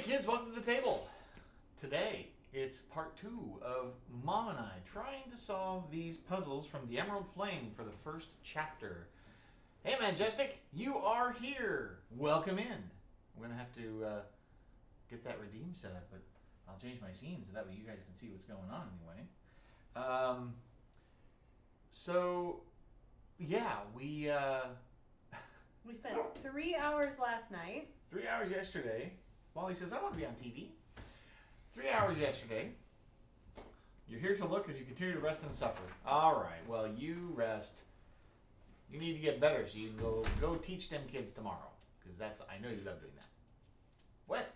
Hey kids, welcome to the table. Today, it's part 2 of Mom and I trying to solve these puzzles from the Emerald Flame for the first chapter. Hey Majestic, you are here. Welcome in. I'm going to have to get that redeem set up, but I'll change my scene so that way you guys can see what's going on anyway. We spent 3 hours last night. 3 hours yesterday. Wally says, I want to be on TV. 3 hours yesterday. You're here to look as you continue to rest and suffer. All right, well, you rest. You need to get better so you can go teach them kids tomorrow. Because I know you love doing that. What?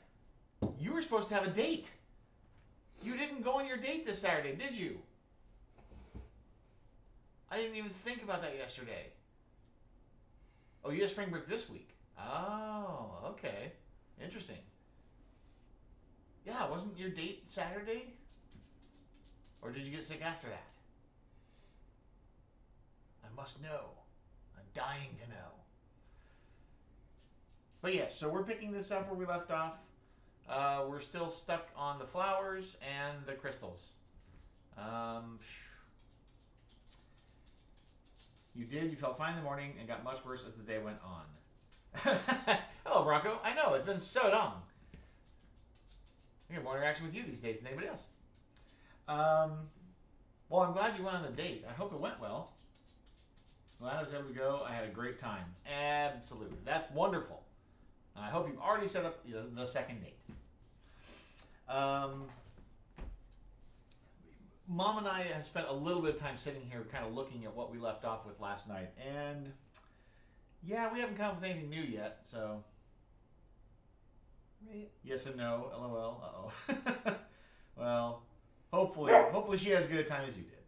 You were supposed to have a date. You didn't go on your date this Saturday, did you? I didn't even think about that yesterday. Oh, you have spring break this week. Oh, okay. Interesting. Yeah, wasn't your date Saturday? Or did you get sick after that? I must know. I'm dying to know. But yes, so we're picking this up where we left off. We're still stuck on the flowers and the crystals. You felt fine in the morning and got much worse as the day went on. Hello, Bronco. I know, it's been so long. I get more interaction with you these days than anybody else. Well, I'm glad you went on the date. I hope it went well. Glad I was able to go. I had a great time. Absolutely. That's wonderful. And I hope you've already set up the second date. Mom and I have spent a little bit of time sitting here kind of looking at what we left off with last night. And yeah, we haven't come up with anything new yet, so... Right. Yes and no, lol, uh-oh. Well, hopefully she has as good a time as you did.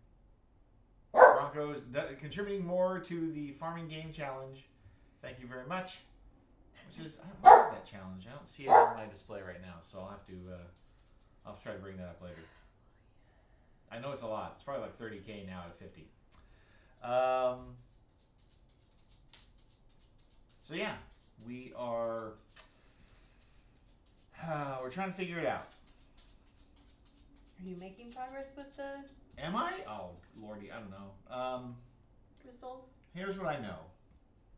Broncos contributing more to the farming game challenge. Thank you very much. What is that challenge? I don't see it on my display right now, so I'll have to try to bring that up later. I know it's a lot. It's probably like 30K now out of 50. So yeah, we're trying to figure it out. Are you making progress with the Am I? Oh, lordy, I don't know. crystals? Here's what I know.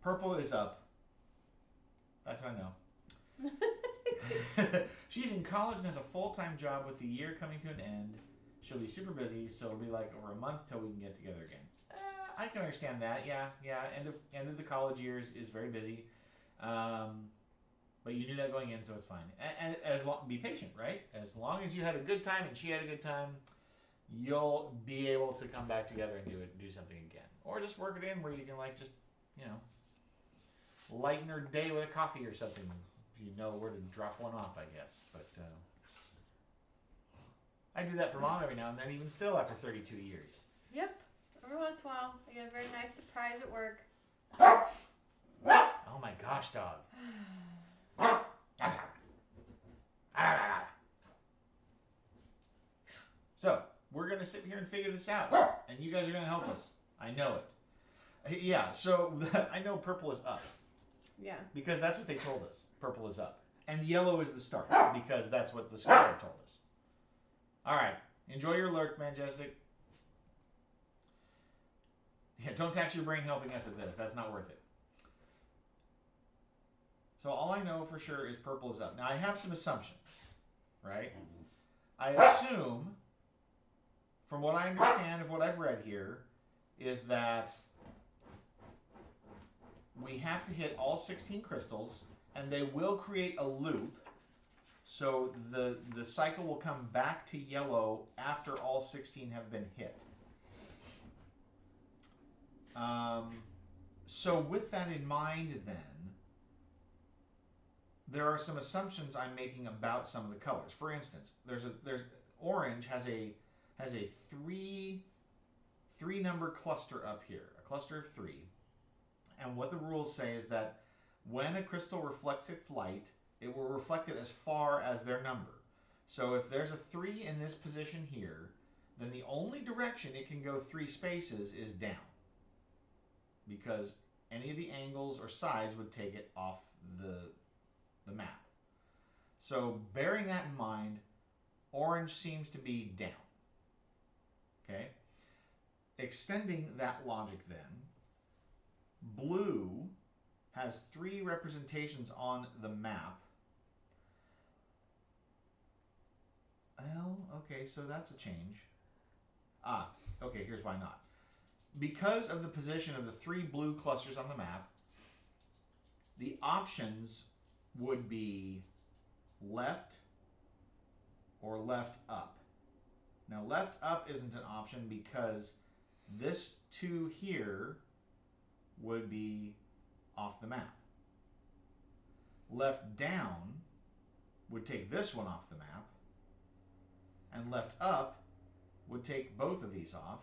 Purple is up. That's what I know. She's in college and has a full-time job with the year coming to an end. She'll be super busy, so it'll be like over a month till we can get together again. I can understand that. Yeah. End of the college years is very busy. But you knew that going in, so it's fine. And be patient, right? As long as you had a good time and she had a good time, you'll be able to come back together and do something again. Or just work it in where you can lighten her day with a coffee or something. If you know where to drop one off, I guess. But I do that for Mom every now and then, even still after 32 years. Yep. Every once in a while, I get a very nice surprise at work. Oh my gosh, dog. So, we're going to sit here and figure this out. And you guys are going to help us. I know it. Yeah, so I know purple is up. Yeah. Because that's what they told us. Purple is up. And yellow is the start. Because that's what the scholar told us. Alright. Enjoy your lurk, Majestic. Yeah, don't tax your brain helping us at this. That's not worth it. So all I know for sure is purple is up. Now I have some assumptions, right? I assume, from what I understand of what I've read here, is that we have to hit all 16 crystals, and they will create a loop, so the cycle will come back to yellow after all 16 have been hit. So with that in mind then, there are some assumptions I'm making about some of the colors. For instance, there's orange has a three number cluster up here, a cluster of 3. And what the rules say is that when a crystal reflects its light, it will reflect it as far as their number. So if there's a 3 in this position here, then the only direction it can go 3 spaces is down. Because any of the angles or sides would take it off the map. So bearing that in mind, orange seems to be down. Okay? Extending that logic then, blue has 3 representations on the map. Well, okay, so that's a change. Okay, here's why not. Because of the position of the 3 blue clusters on the map, the options would be left or left up. Now, left up isn't an option because this 2 here would be off the map. Left down would take this one off the map, and left up would take both of these off.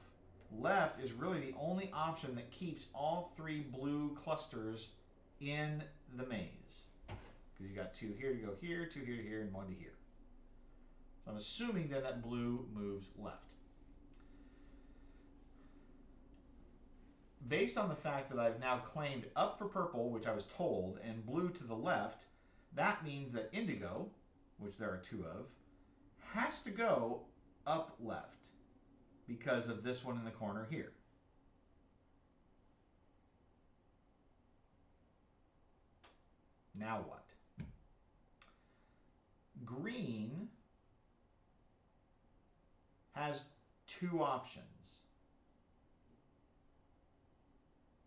Left is really the only option that keeps all 3 blue clusters in the maze. Because you got 2 here to go here, 2 here to here, and 1 to here. So I'm assuming then that blue moves left. Based on the fact that I've now claimed up for purple, which I was told, and blue to the left, that means that indigo, which there are 2 of, has to go up left because of this one in the corner here. Now what? Green has 2 options.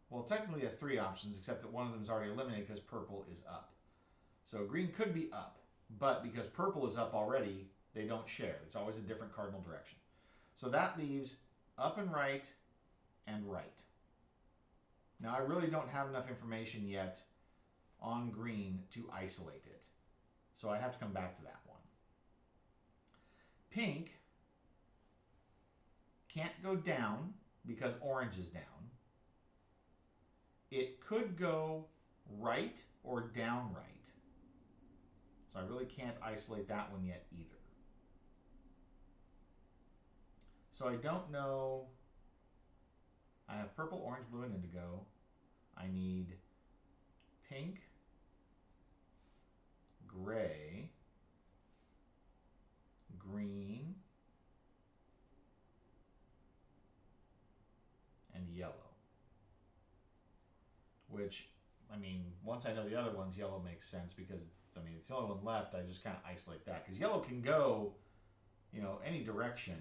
Well, technically it has 3 options, except that one of them is already eliminated because purple is up. So green could be up, but because purple is up already, they don't share. It's always a different cardinal direction. So that leaves up and right. Now I really don't have enough information yet on green to isolate it. So I have to come back to that one. Pink can't go down because orange is down. It could go right or down right. So I really can't isolate that one yet either. So I don't know. I have purple, orange, blue, and indigo. I need pink, gray, green, and yellow. Which, I mean, once I know the other ones, yellow makes sense because it's the only one left. I just kind of isolate that because yellow can go, any direction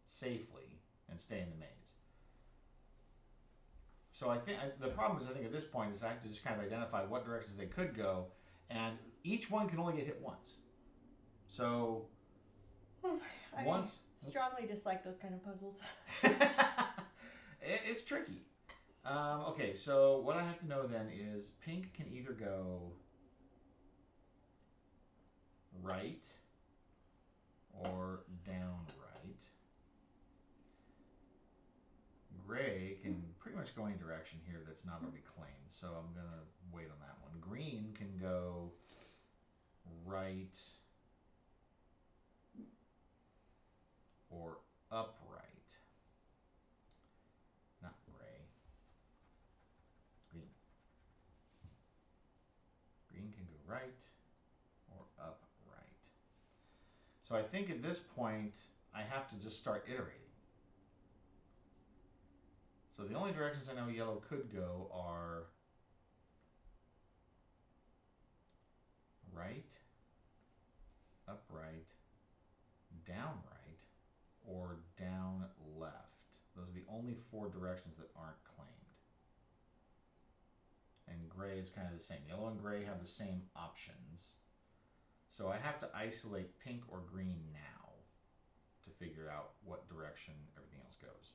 safely and stay in the maze. So I think the problem is, I think at this point is I have to just kind of identify what directions they could go, and each one can only get hit once. So I strongly dislike those kind of puzzles. It's tricky. Okay, so what I have to know then is pink can either go right or down right. Gray can pretty much go any direction here that's not already claimed, so I'm going to wait on that one. Green can go right or upright. Not gray. Green. Green can go right or upright. So I think at this point I have to just start iterating. So the only directions I know yellow could go are right, upright, down right, or down left. Those are the only 4 directions that aren't claimed. And gray is kind of the same. Yellow and gray have the same options. So I have to isolate pink or green now to figure out what direction everything else goes.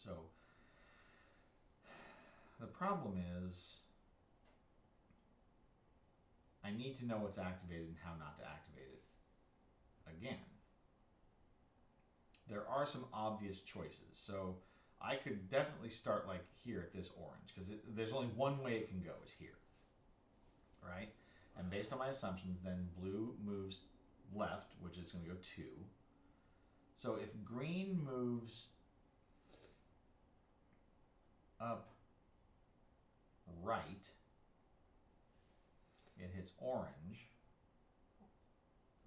So the problem is I need to know what's activated and how not to activate it. Again, there are some obvious choices. So I could definitely start like here at this orange because there's only one way it can go is here, right? And based on my assumptions, then blue moves left, which is going to go 2. So if green moves up right, it hits orange.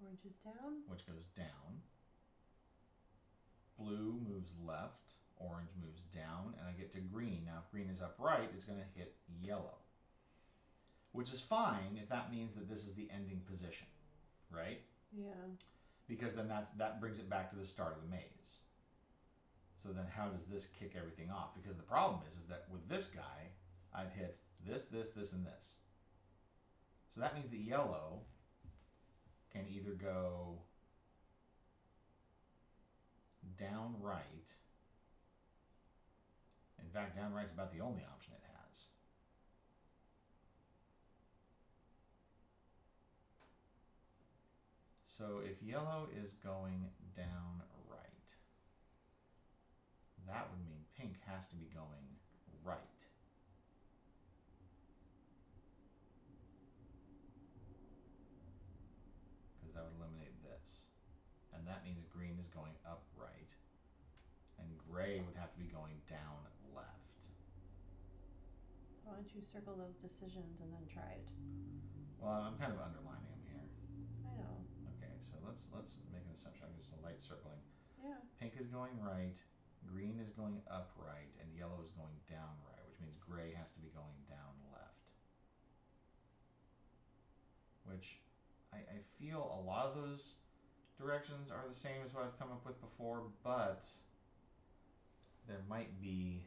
Orange is down. which goes down. Blue moves left, orange moves down, and I get to green. Now, if green is upright, it's going to hit yellow, which is fine if that means that this is the ending position, right? Yeah. Because then that brings it back to the start of the maze. So then how does this kick everything off? Because the problem is that with this guy, I've hit this, this, this, and this. So that means that yellow can either go down right. In fact, down right's about the only option it has. So if yellow is going down right, that would mean pink has to be going right. Because that would eliminate this. And that means green is going upright. And gray would have to be going down left. Why don't you circle those decisions and then try it? Well, I'm kind of underlining them here. I know. Okay, so let's make an assumption. I'm just a light circling. Yeah. Pink is going right, green is going upright, and yellow is going down right, which means gray has to be going down left. Which I feel a lot of those directions are the same as what I've come up with before, but there might be,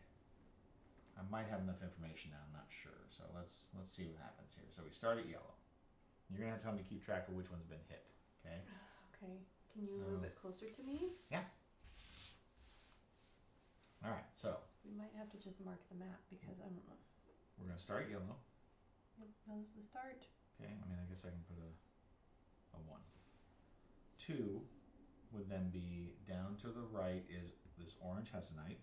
I might have enough information now, I'm not sure. So let's see what happens here. So we start at yellow. You're gonna have to tell me to keep track of which one's been hit, okay? Okay. Can you move it closer to me? Yeah. All right, so We might have to just mark the map because I don't know. we're gonna start yellow. Yep, that was the start. Okay, I mean, I guess I can put a 1. 2 would then be down to the right is this orange hessonite.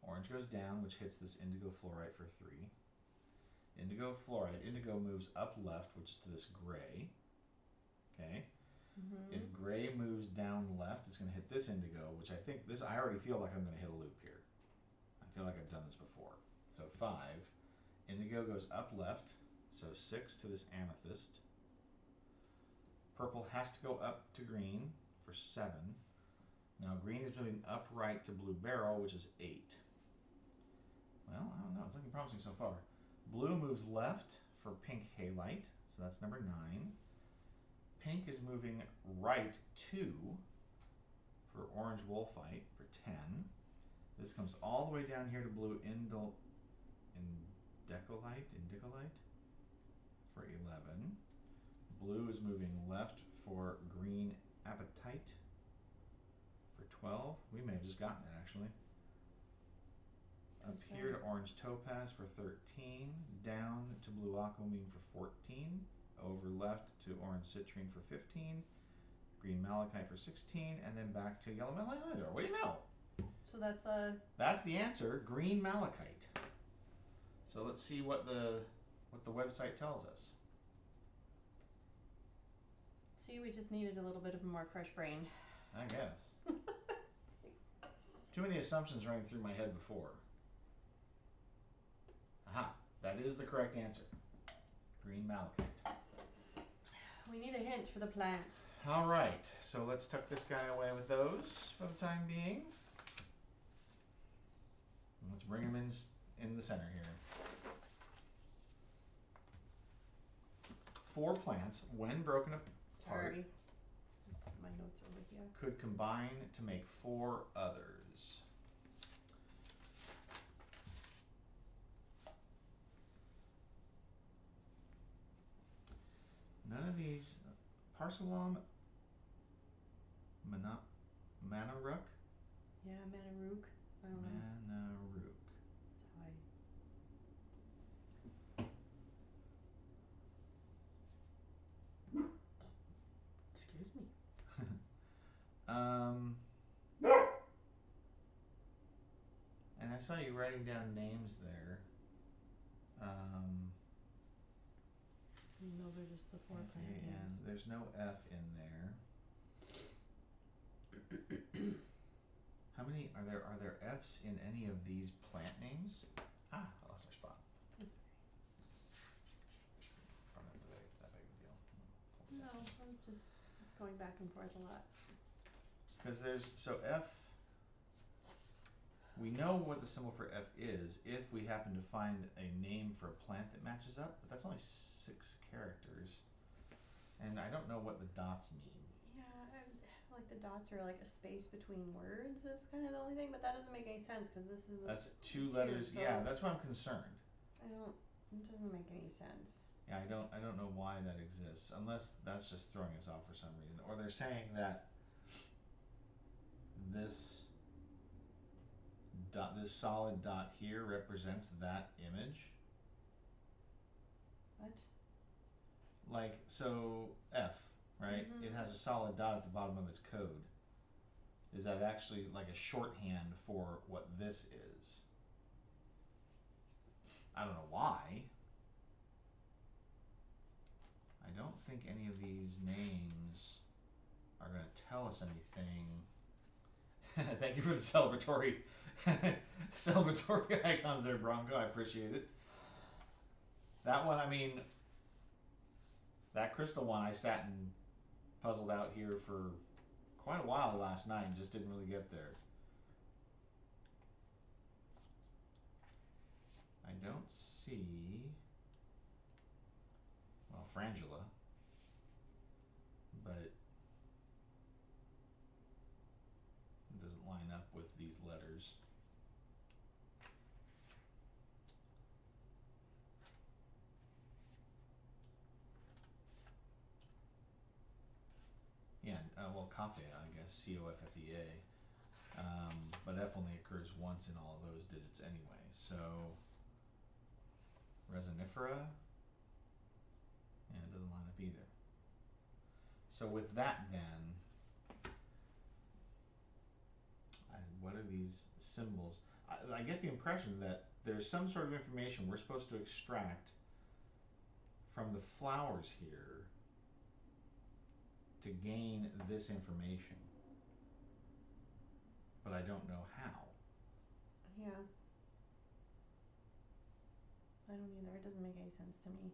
Orange goes down, which hits this indigo fluorite for 3. Indigo fluorite, indigo moves up left, which is to this gray. Okay, if gray moves down left, it's going to hit this indigo, which I think this, I already feel like I'm going to hit a loop here. I feel like I've done this before. So 5, indigo goes up left, so 6 to this amethyst. Purple has to go up to green for 7. Now green is moving upright to blue barrel, which is 8. Well, I don't know, it's looking promising so far. Blue moves left for pink halite, so that's number 9. Pink is moving right 2 for orange wolfite for 10. This comes all the way down here to blue indicolite for 11. Blue is moving left for green apatite for 12. We may have just gotten it actually. Up here to orange topaz for 13. Down to blue aquamarine for 14. Over left to orange citrine for 15. Green malachite for 16. And then back to yellow malachite. What do you know? So that's the... That's the answer, green malachite. So let's see what the website tells us. See, we just needed a little bit of a more fresh brain. I guess. Too many assumptions running through my head before. Aha, that is the correct answer. Green malachite. We need a hint for the plants. All right, so let's tuck this guy away with those for the time being. And let's bring him in the center here. 4 plants, when broken apart, Sorry. Oops, my notes over here. could combine to make 4 others. None of these, Parsalam Manaruk? Yeah, Manaruk. I don't know. Manaruk. That's how Excuse me. And I saw you writing down names there. No, they're just the 4 plant and names. there's no F in there. How many are there F's in any of these plant names? Ah, I lost our spot. That's Probably not that big of a deal. No, going back and forth a lot. Because there's, so F, we know what the symbol for F is if we happen to find a name for a plant that matches up, but that's only 6 characters. And I don't know what the dots mean. Yeah, like the dots are like a space between words is kind of the only thing, but that doesn't make any sense because this is That's 2 letters, so yeah, that's why I'm concerned. it doesn't make any sense. Yeah, I don't know why that exists, unless that's just throwing us off for some reason. Or they're saying that this dot, this solid dot here represents that image. What? Like, so F, right? It has a solid dot at the bottom of its code. Is that actually like a shorthand for what this is? I don't know why. I don't think any of these names are going to tell us anything. Thank you for the celebratory icons there, Bronco. I appreciate it. That one, I mean, that crystal one I sat and puzzled out here for quite a while last night and just didn't really get there. I don't see, well, frangula, but it doesn't line up with these letters. Yeah, well, coffee, I guess, C-O-F-F-E-A. But F only occurs once in all of those digits anyway, so resinifera, yeah, it doesn't line up either. So with that then, what are these symbols? I get the impression that there's some sort of information we're supposed to extract from the flowers here to gain this information. But I don't know how. Yeah. I don't either. It doesn't make any sense to me.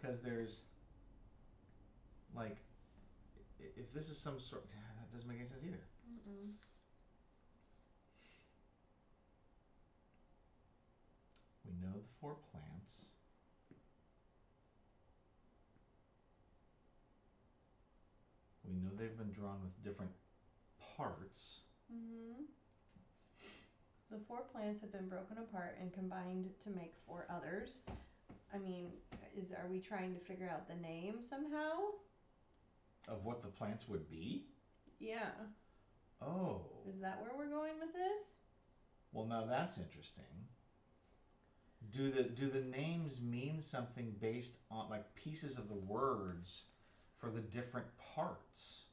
Because there's, like, if this is some sort, that doesn't make any sense either. We know the 4 plants. We know they've been drawn with different parts. The 4 plants have been broken apart and combined to make 4 others. I mean, are we trying to figure out the name somehow? Of what the plants would be? Yeah. Oh. Is that where we're going with this? Well, now that's interesting. Do the names mean something based on, like, pieces of the words for the different parts?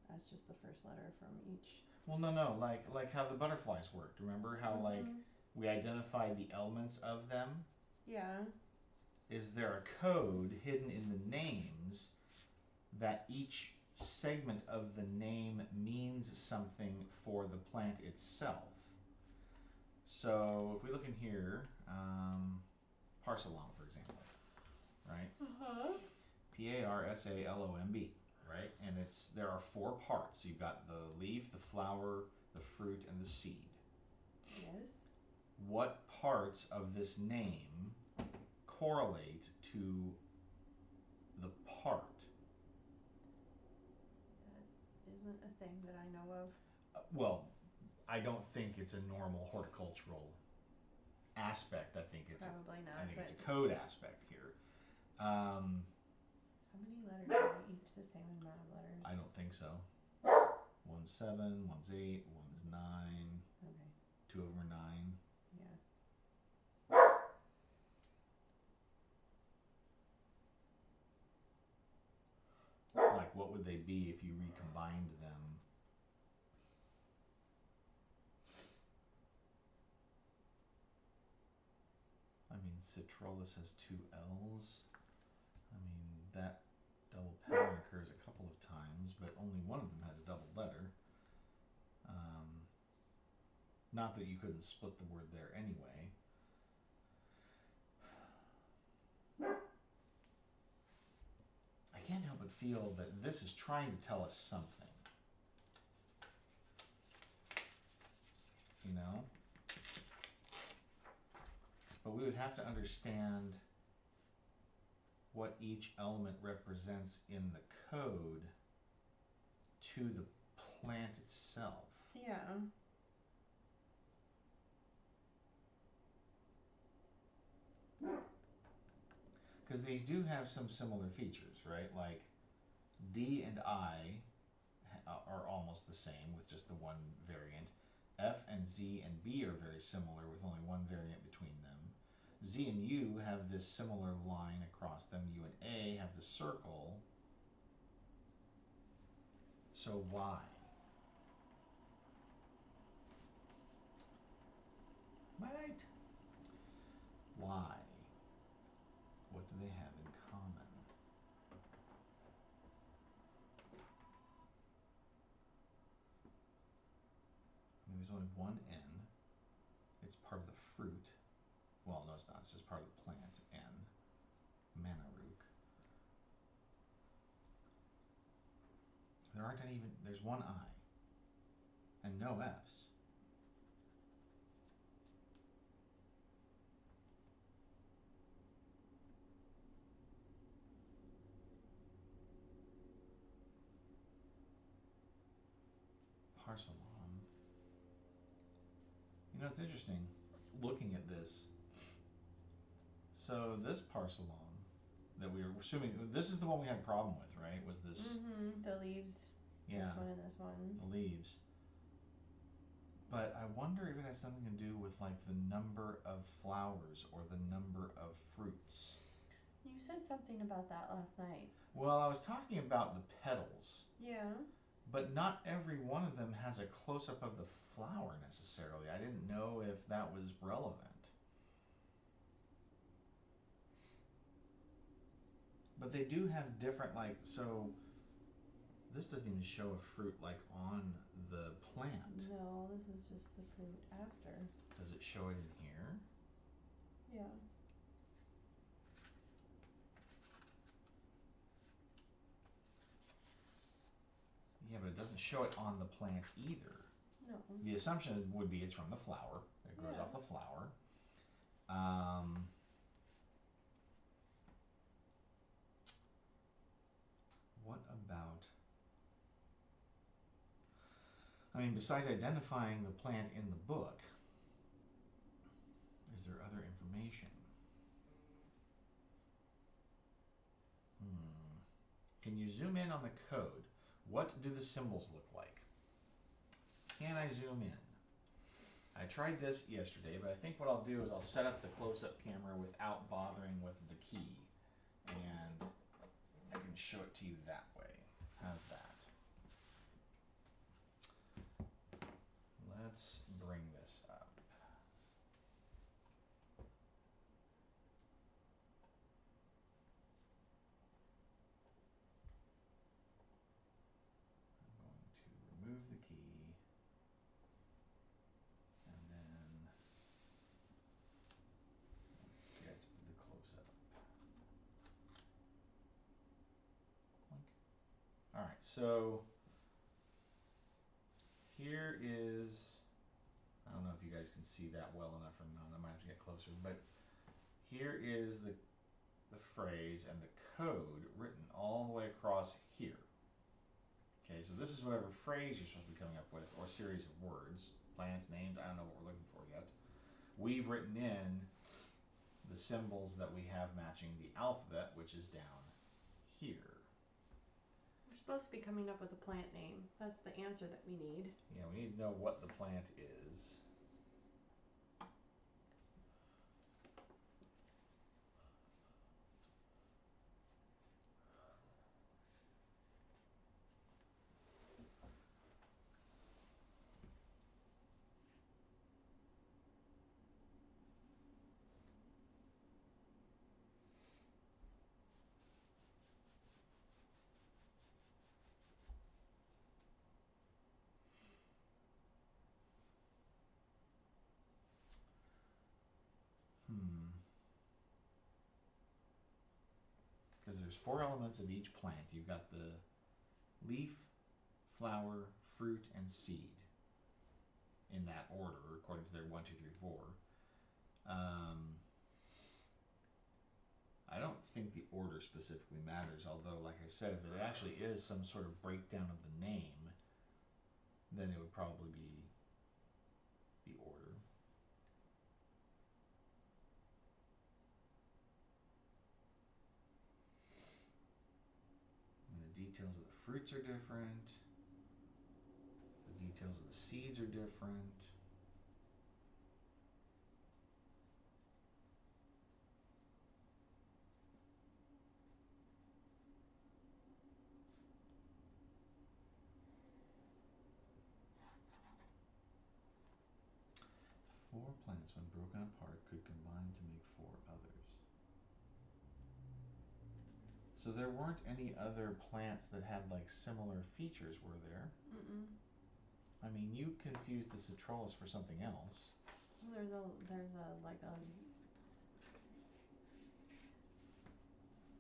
That's just the first letter from each. Well, no, like how the butterflies worked. Remember how like we identify the elements of them? Yeah. Is there a code hidden in the names that each segment of the name means something for the plant itself? So if we look in here, Parsalomb, for example, right? P-A-R-S-A-L-O-M-B, right? And there are 4 parts. You've got the leaf, the flower, the fruit, and the seed. Yes. What parts of this name correlate to the part? That isn't a thing that I know of. Well, I don't think it's a normal horticultural aspect. I think it's probably not. I think it's a code aspect here. How many letters are each the same amount of letters? I don't think so. One's 7, one's 8, one's 9. Okay. 2 of them are 9. Yeah. Like, what would they be if you recombined them? I mean, Citrullus has 2 L's. I mean, that double pattern occurs a couple of times, but only one of them has a double letter. Not that you couldn't split the word there anyway. I can't help but feel that this is trying to tell us something. You know? But we would have to understand what each element represents in the code to the plant itself. Yeah. Because these do have some similar features, right? Like D and I are almost the same with just the one variant. F and Z and B are very similar with only one variant between them. Z and U have this similar line across them. U and A have the circle. So why? Right? Why? What do they have in common? I mean, there's only one N. It's part of the fruit. Well, no, it's not. It's just part of the plant. N. Manaruk. There aren't any even. There's one I. And no F's. Parsalon. You know, it's interesting looking at this. So this Parsalon that we were assuming, this is the one we had a problem with, right? Was this? Mm-hmm. The leaves. Yeah. This one and this one. The leaves. But I wonder if it has something to do with like the number of flowers or the number of fruits. You said something about that last night. Well, I was talking about the petals. Yeah. But not every one of them has a close-up of the flower necessarily. I didn't know if that was relevant. But they do have different, like, so this doesn't even show a fruit like on the plant. No, this is just the fruit after. Does it show it in here? Yeah. Yeah, but it doesn't show it on the plant either. No. The assumption would be it's from the flower. It grows Yeah. off the flower. What about... I mean, besides identifying the plant in the book, is there other information? Can you zoom in on the code? What do the symbols look like? Can I zoom in? I tried this yesterday, but I think what I'll do is I'll set up the close-up camera without bothering with the key, and I can show it to you that way. How's that? Let's bring this up. I'm going to remove the key, and then let's get the close-up. All right, so here is, I don't know if you guys can see that well enough or not, I might have to get closer, but here is the phrase and the code written all the way across here. Okay, so this is whatever phrase you're supposed to be coming up with, or series of words, plants, names, I don't know what we're looking for yet. We've written in the symbols that we have matching the alphabet, which is down here. We're supposed to be coming up with a plant name. That's the answer that we need. Yeah, we need to know what the plant is. there's 4 elements of each plant. You've got the leaf, flower, fruit, and seed in that order, according to their 1, 2, 3, 4. I don't think the order specifically matters, although, like I said, if it actually is some sort of breakdown of the name, then it would probably be the order. And the details of the fruits are different. The details of the seeds are different. Four plants, when broken apart, could combine to make 4 others. So there weren't any other plants that had like similar features, were there? Mm-mm. I mean, you confused the citrullus for something else. There's a like a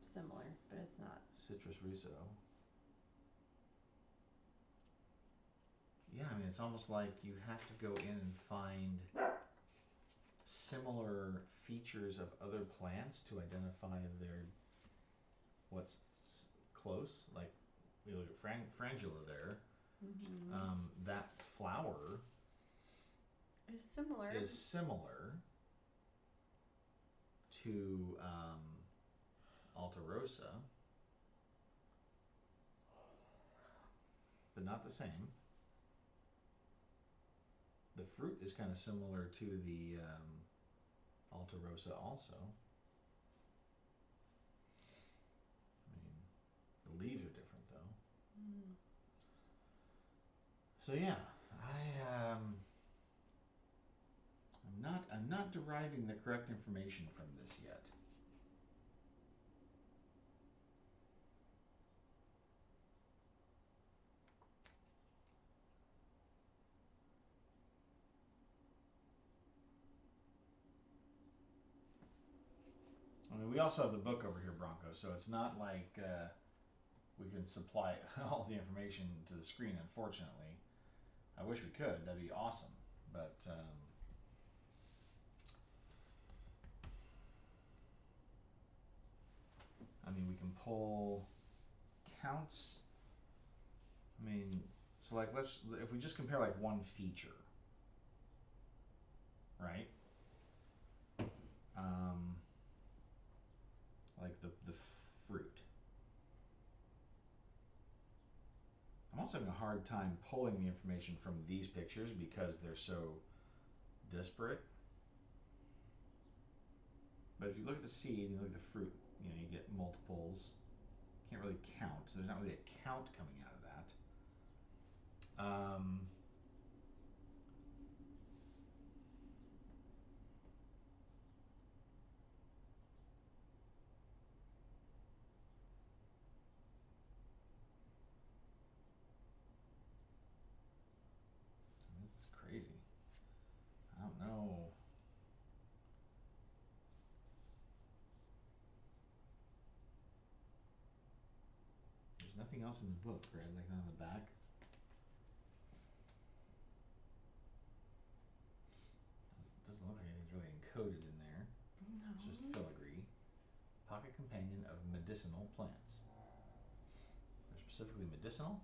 similar, but it's not. Citrus riso. Yeah, I mean, it's almost like you have to go in and find similar features of other plants to identify their what's close. Like, you look at frangula there. Mm-hmm. That flower It's similar. is similar to Alterosa, but not the same. The fruit is kind of similar to the Alterosa also. I mean, the leaves are different though. Mm. So yeah, I'm not deriving the correct information from this yet. I mean, we also have the book over here, Bronco, so it's not like we can supply all the information to the screen, unfortunately. I wish we could, that'd be awesome, but I mean, we can pull counts. I mean, so like if we just compare like one feature, right? Like the fruit. I'm also having a hard time pulling the information from these pictures because they're so disparate. But if you look at the seed and you look at the fruit, you know, you get multiples. Can't really count. So there's not really a count coming out of that. This is crazy. I don't know. There's nothing else in the book, right? Like on the back. Doesn't look like anything's really encoded in there. No. It's just filigree. Pocket companion of medicinal plants. They're specifically medicinal.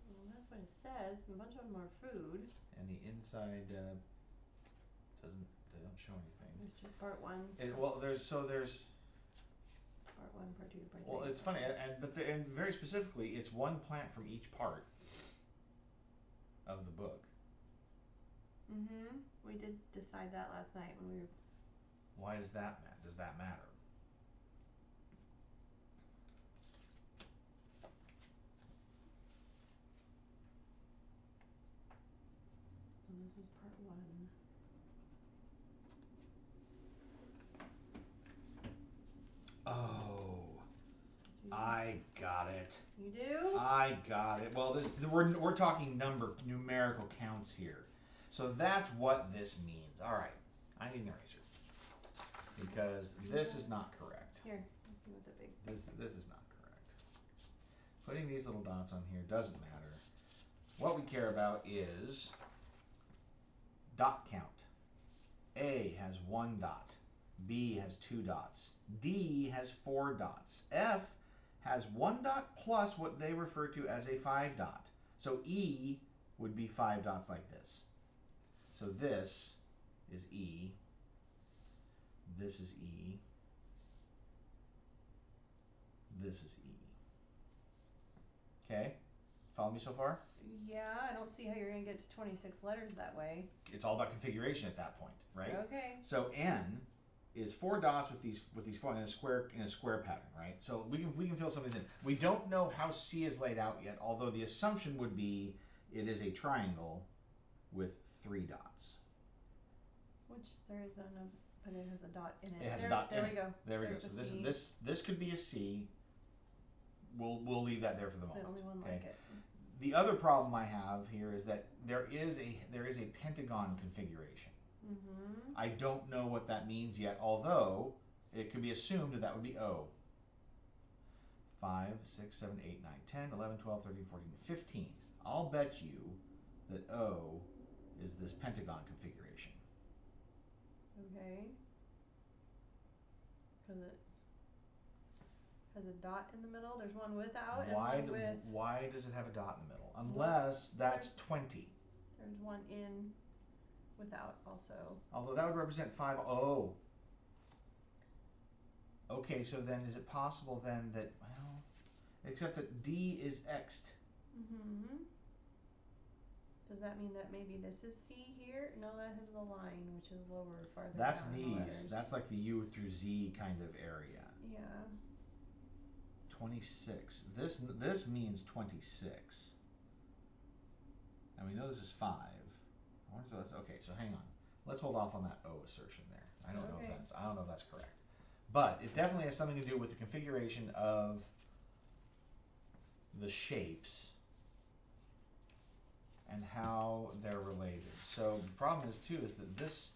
Well, that's what it says. A bunch of them are food. And the inside they don't show anything. It's just part 1. There's Part 1, part 2, part 3. well, it's funny, and very specifically, it's one plant from each part of the book. Mm-hmm. We did decide that last night when we were. Why does that matter? Does that matter? So this was part 1. Oh, I got it. You do? I got it. Well, we're talking numerical counts here, so that's what this means. All right, I need an eraser because this is not correct. Here, with the big. This is not correct. Putting these little dots on here doesn't matter. What we care about is dot count. A has 1 dot. B has 2 dots. D has 4 dots. F has 1 dot plus what they refer to as a 5 dot. So E would be 5 dots like this. So this is E. This is E. This is E. Okay? Follow me so far? Yeah, I don't see how you're going to get to 26 letters that way. It's all about configuration at that point, right? Okay. So N is 4 dots with these 4 in a square pattern, right? So we can fill some of these in. We don't know how C is laid out yet, although the assumption would be it is a triangle with 3 dots. Which there isn't but it has a dot in it. It has a dot there in we it. go. There we go. There's So a this could be a C. We'll leave that there for the It's moment. the only one okay? like it. The other problem I have here is that there is a pentagon configuration. Mm-hmm. I don't know what that means yet, although it could be assumed that would be O. 5, 6, 7, 8, 9, 10, 11, 12, 13, 14, 15. I'll bet you that O is this pentagon configuration. Okay. Because it has a dot in the middle. There's one without and one with. Why does it have a dot in the middle? Unless that's 20. There's one in without also. Although that would represent 5. Oh. Okay, so then is it possible then that, well, except that D is X'd. Mm-hmm. Does that mean that maybe this is C here? No, that has the line, which is lower, farther That's down. these. That's like the U through Z kind of area. Yeah. 26. This means 26. And we know this is 5. I wonder if that's okay, so hang on. Let's hold off on that O assertion there. I don't know if that's correct. But it definitely has something to do with the configuration of the shapes and how they're related. So the problem is too is that this,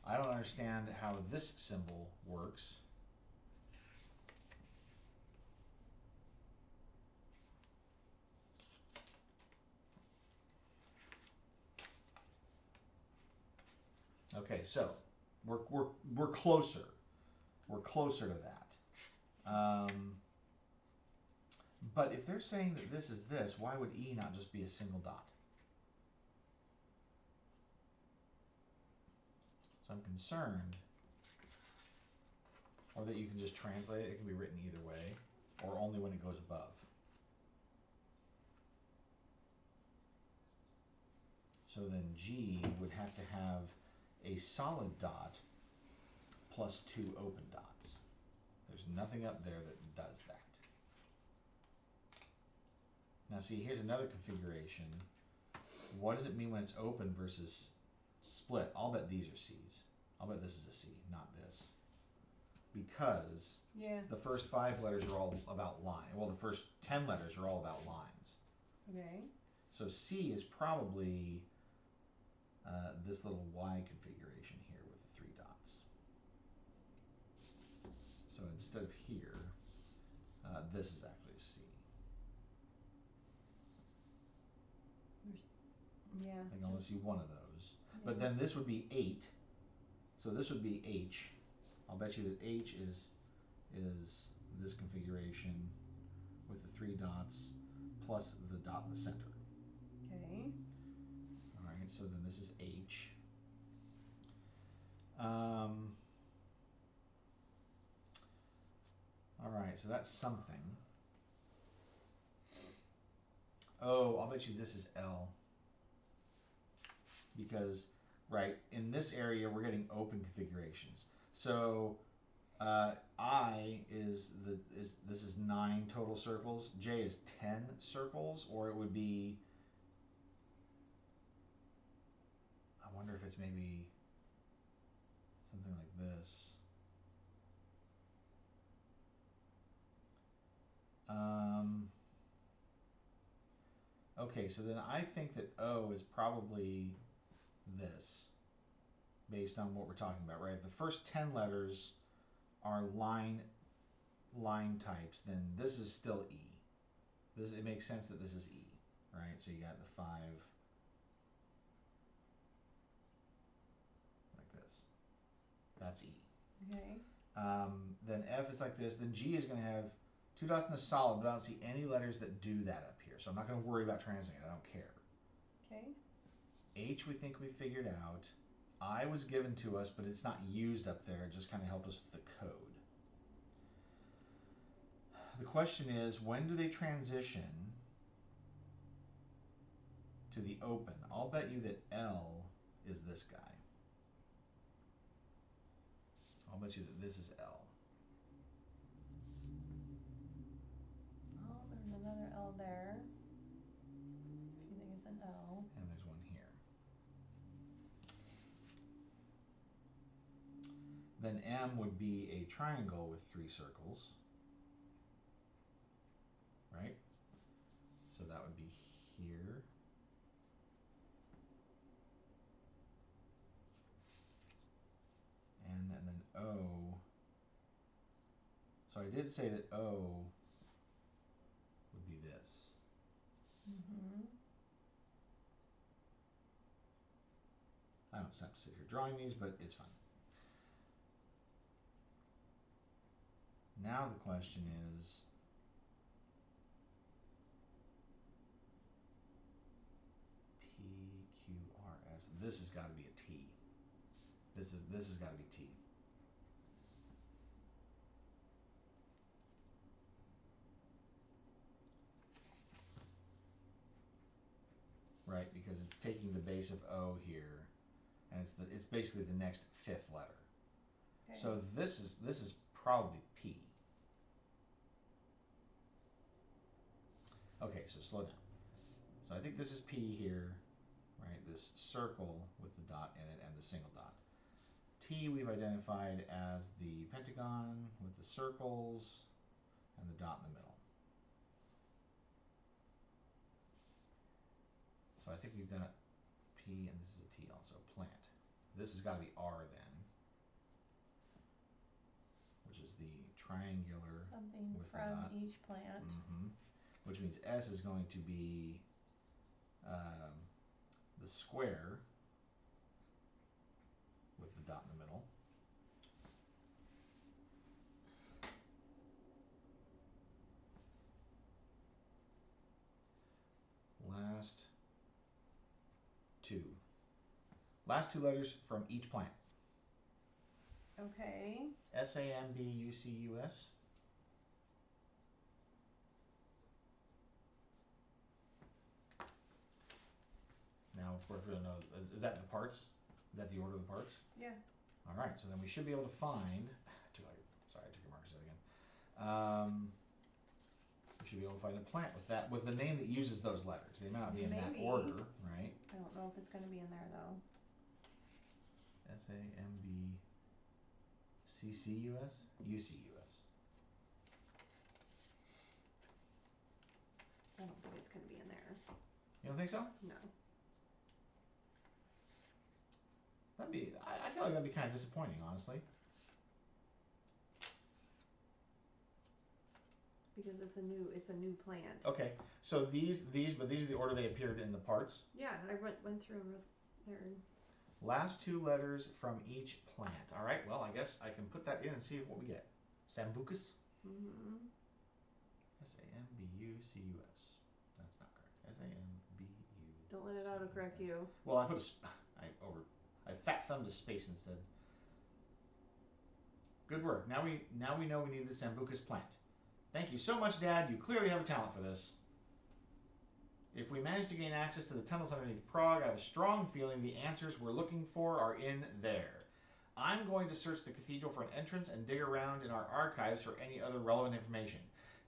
I don't understand how this symbol works. Okay, so we're closer. We're closer to that. But if they're saying that this is this, why would E not just be a single dot? So I'm concerned, or that you can just translate it. It can be written either way, or only when it goes above. So then G would have to have a solid dot plus 2 open dots. There's nothing up there that does that. Now see, here's another configuration. What does it mean when it's open versus split? I'll bet these are C's. I'll bet this is a C, not this. Because the first 5 letters are all about line. Well, the first 10 letters are all about lines. Okay. So C is probably this little Y configuration here with the 3 dots. So instead of here, this is actually a C. Yeah. I can only see one of those. Yeah. But then this would be 8. So this would be H. I'll bet you that H is this configuration with the 3 dots plus the dot in the center. Okay. Alright, so then this is H. Alright, so that's something. Oh, I'll bet you this is L. Because, right, in this area we're getting open configurations. So I is this is 9 total circles. J is 10 circles, or it would be, I wonder if it's maybe something like this. Okay, so then I think that O is probably this, based on what we're talking about, right? The first 10 letters are line line types, then this is still E. It makes sense that this is E, right? So you got the 5 like this. That's E. Okay. Then F is like this. Then G is going to have 2 dots in the solid, but I don't see any letters that do that up here. So I'm not going to worry about translating it. I don't care. Okay. H we think we figured out. I was given to us, but it's not used up there. It just kind of helped us with the code. The question is, when do they transition to the open? I'll bet you that L is this guy. I'll bet you that this is L. Oh, there's another L there. If you think it's an L. And there's one here. Then M would be a triangle with 3 circles. Right? So that would be here. N and then O. So I did say that O would be this. Mm-hmm. I don't just have to sit here drawing these, but it's fun. Now the question is, P, Q, R, S. This has got to be a T. This has got to be T. Right, because it's taking the base of O here, and it's basically the next 5th letter. Okay. So this is probably P. Okay, so slow down. So I think this is P here, right? This circle with the dot in it and the single dot. T we've identified as the pentagon with the circles and the dot in the middle. So I think we've got P and this is a T also, plant. This has got to be R then, which is the triangular something with the from dot. each plant. Mm-hmm. Which means S is going to be the square with the dot in the middle. Last two letters from each plant. Okay. S-A-M-B-U-C-U-S. Now, of course, we don't know, is that the parts? Is that the order of the parts? Yeah. All right, so then we should be able to find, sorry, I took your markers out again. We should be able to find a plant with the name that uses those letters. They may not be in that Maybe. order, right? I don't know if it's going to be in there though. S-A-M-B-C-C-U-S? U-C-U-S. I don't think it's going to be in there. You don't think so? No. I feel like that'd be kind of disappointing, honestly. Because it's a new plant. Okay, so these are the order they appeared in the parts. Yeah, I went through there. Last two letters from each plant. All right, well, I guess I can put that in and see what we get. Sambucus? Mm-hmm. S-A-M-B-U-C-U-S. That's not correct. S-A-M-B-U. Don't let it autocorrect you. Well, I fat thumbed a space instead. Good work. Now we know we need the Sambucus plant. Thank you so much, Dad. You clearly have a talent for this. If we manage to gain access to the tunnels underneath Prague, I have a strong feeling the answers we're looking for are in there. I'm going to search the cathedral for an entrance and dig around in our archives for any other relevant information.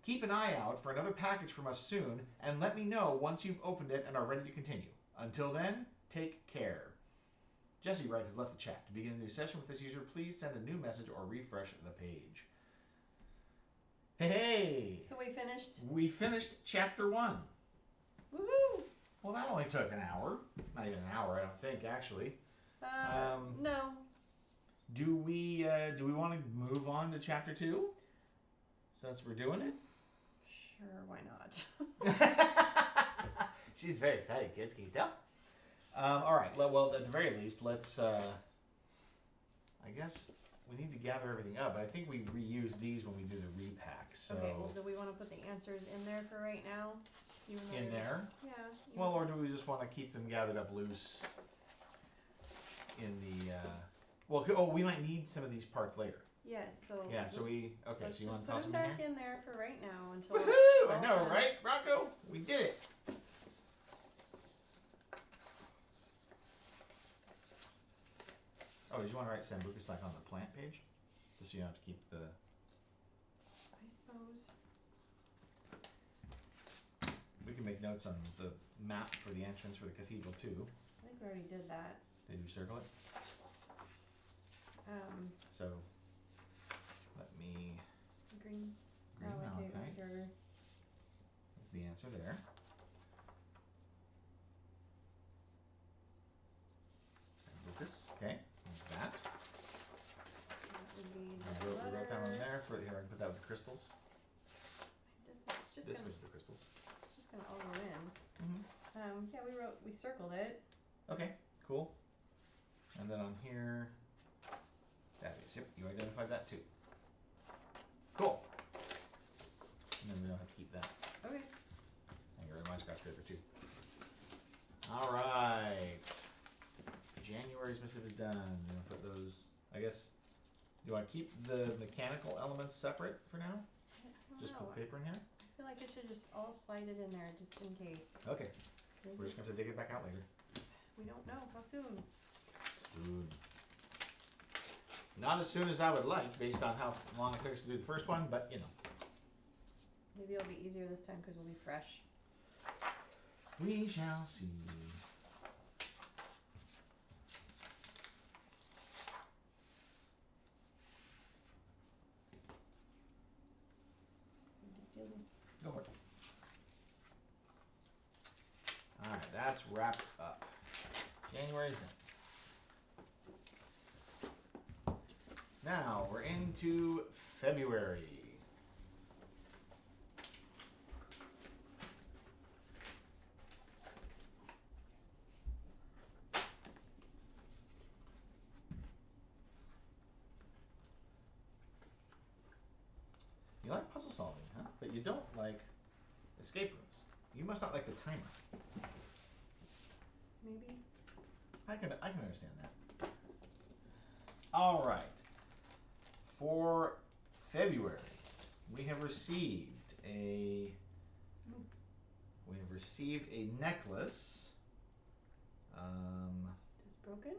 Keep an eye out for another package from us soon, and let me know once you've opened it and are ready to continue. Until then, take care. Jesse Wright has left the chat. To begin a new session with this user, please send a new message or refresh the page. Hey! So we finished? We finished chapter 1. Woohoo! Well, that only took an hour. Not even an hour, I don't think, actually. No. Do we want to move on to chapter 2? since we're doing it? Sure, why not? She's very excited, kids. Can you tell? All right. Well, at the very least, let's. I guess we need to gather everything up. But I think we reuse these when we do the repack. So Okay, well, do we want to put the answers in there for right now? Even though in there. Yeah. Well, or do we just want to keep them gathered up loose in the? Well, we might need some of these parts later. Yes. So. Yeah. So we. Okay. Let's So you want just to put toss them them in back here? in there for right now until. Woohoo! I know, right, Rocco? We did it. Oh, did you want to write Sambucus like on the plant page? Just so you don't have to keep the. I suppose. We can make notes on the map for the entrance for the cathedral too. I think we already did that. Did you circle it? So, let me. Green. Green malachite. Sugar. Is the answer there? Sambucus. Okay. There's that. That would be We the wrote that one letter. there. Here, I can put that with the crystals. It's just This gonna. goes with the crystals. It's just gonna all go in. Mm-hmm. Yeah, we circled it. Okay, cool. And then on here, that is, yep, you identified that too. Cool. And then we don't have to keep that. Okay. I get rid of my scotch paper too. All right. January's missive is done. You want to put those, I guess, do you want to keep the mechanical elements separate for now? I don't Just know. put paper in here? I feel like it should just all slide it in there just in case. Okay, There's we're just going to have to dig it back out later. We don't know how soon. Soon. Not as soon as I would like, based on how long it took us to do the first one, but you know. Maybe it'll be easier this time because we'll be fresh. We shall see. Need to steal these. Go for it. Alright, that's wrapped up. January's done. Now we're into February. You like puzzle solving, huh? But you don't like escape rooms. You must not like the timer. Maybe. I can understand that. All right. For February, we have received a necklace. It's broken?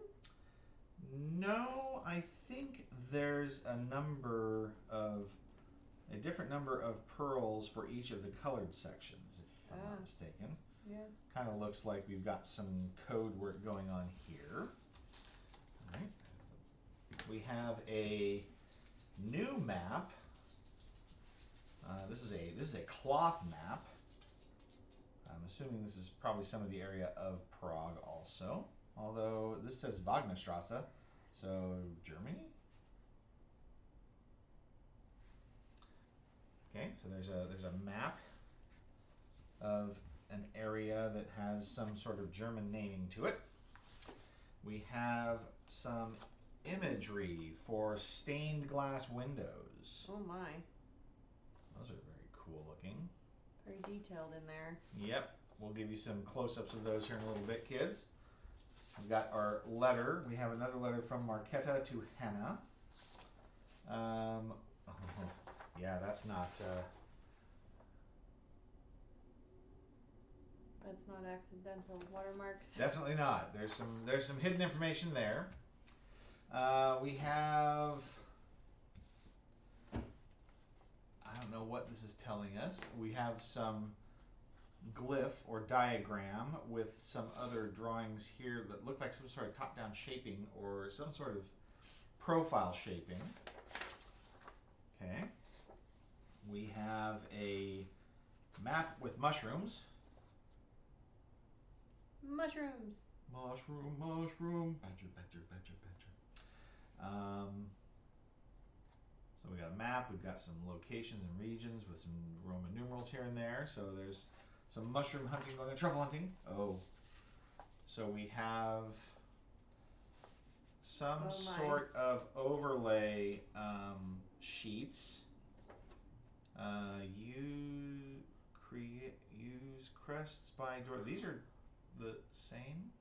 No, I think there's a different number of pearls for each of the colored sections, if I'm not mistaken. Yeah. Kind of looks like we've got some code work going on here. All right. We have a new map. This is a cloth map. I'm assuming this is probably some of the area of Prague also. Although this says Wagnerstrasse, so Germany. Okay, so there's a map of an area that has some sort of German naming to it. We have some imagery for stained glass windows. Oh my. Those are very cool looking. Very detailed in there. Yep, we'll give you some close-ups of those here in a little bit, kids. We've got our letter. We have another letter from Marketa to Hannah. Yeah, that's not... That's not accidental watermarks. Definitely not. There's some hidden information there. We have... I don't know what this is telling us. We have some glyph or diagram with some other drawings here that look like some sort of top-down shaping or some sort of profile shaping. Okay. We have a map with mushrooms. Mushrooms. Mushroom. Badger. So we got a map. We've got some locations and regions with some Roman numerals here and there. So there's some mushroom hunting going on, truffle hunting. Oh. So we have some sort of overlay sheets. Use crests by door. These are the same.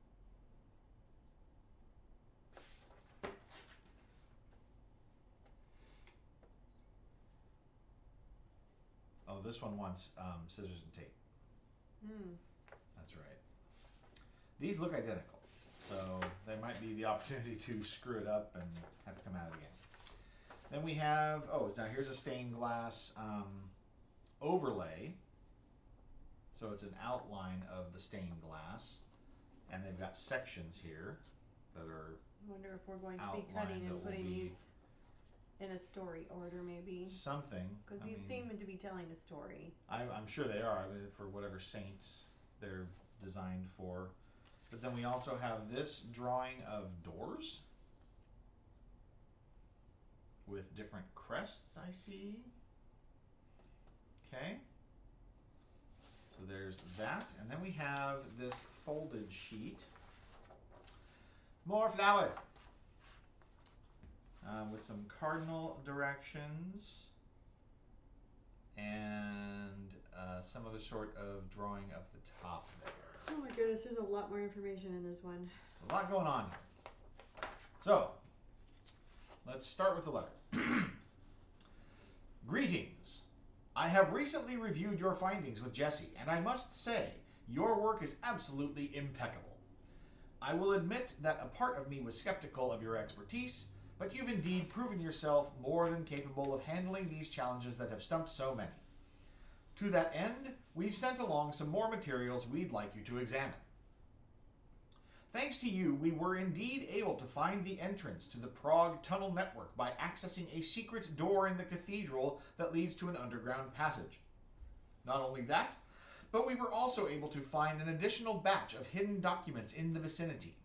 Oh, this one wants scissors and tape. That's right. These look identical, so there might be the opportunity to screw it up and have to come out again. Then we have, now here's a stained glass overlay. So it's an outline of the stained glass, and they've got sections here that are. I wonder if we're going to be cutting and putting these in a story order, maybe. Something. Because these seem to be telling a story. I'm sure they are, for whatever saints they're designed for. But then we also have this drawing of doors with different crests, I see. Okay. So there's that. And then we have this folded sheet. More flowers. With some cardinal directions and some other sort of drawing up the top there. Oh my goodness, there's a lot more information in this one. There's a lot going on here. So, let's start with the letter. Greetings. I have recently reviewed your findings with Jesse, and I must say, your work is absolutely impeccable. I will admit that a part of me was skeptical of your expertise, but you've indeed proven yourself more than capable of handling these challenges that have stumped so many. To that end, we've sent along some more materials we'd like you to examine. Thanks to you, we were indeed able to find the entrance to the Prague tunnel network by accessing a secret door in the cathedral that leads to an underground passage. Not only that, but we were also able to find an additional batch of hidden documents in the vicinity.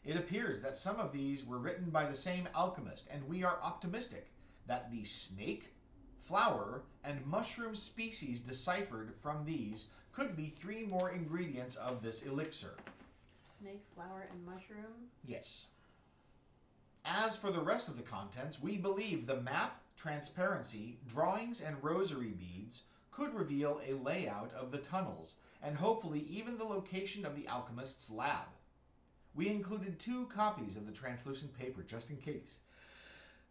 It appears that some of these were written by the same alchemist, and we are optimistic that the snake, flower, and mushroom species deciphered from these could be 3 more ingredients of this elixir. Snake, flower, and mushroom? Yes. As for the rest of the contents, we believe the map, transparency, drawings, and rosary beads could reveal a layout of the tunnels, and hopefully even the location of the alchemist's lab. We included 2 copies of the translucent paper just in case,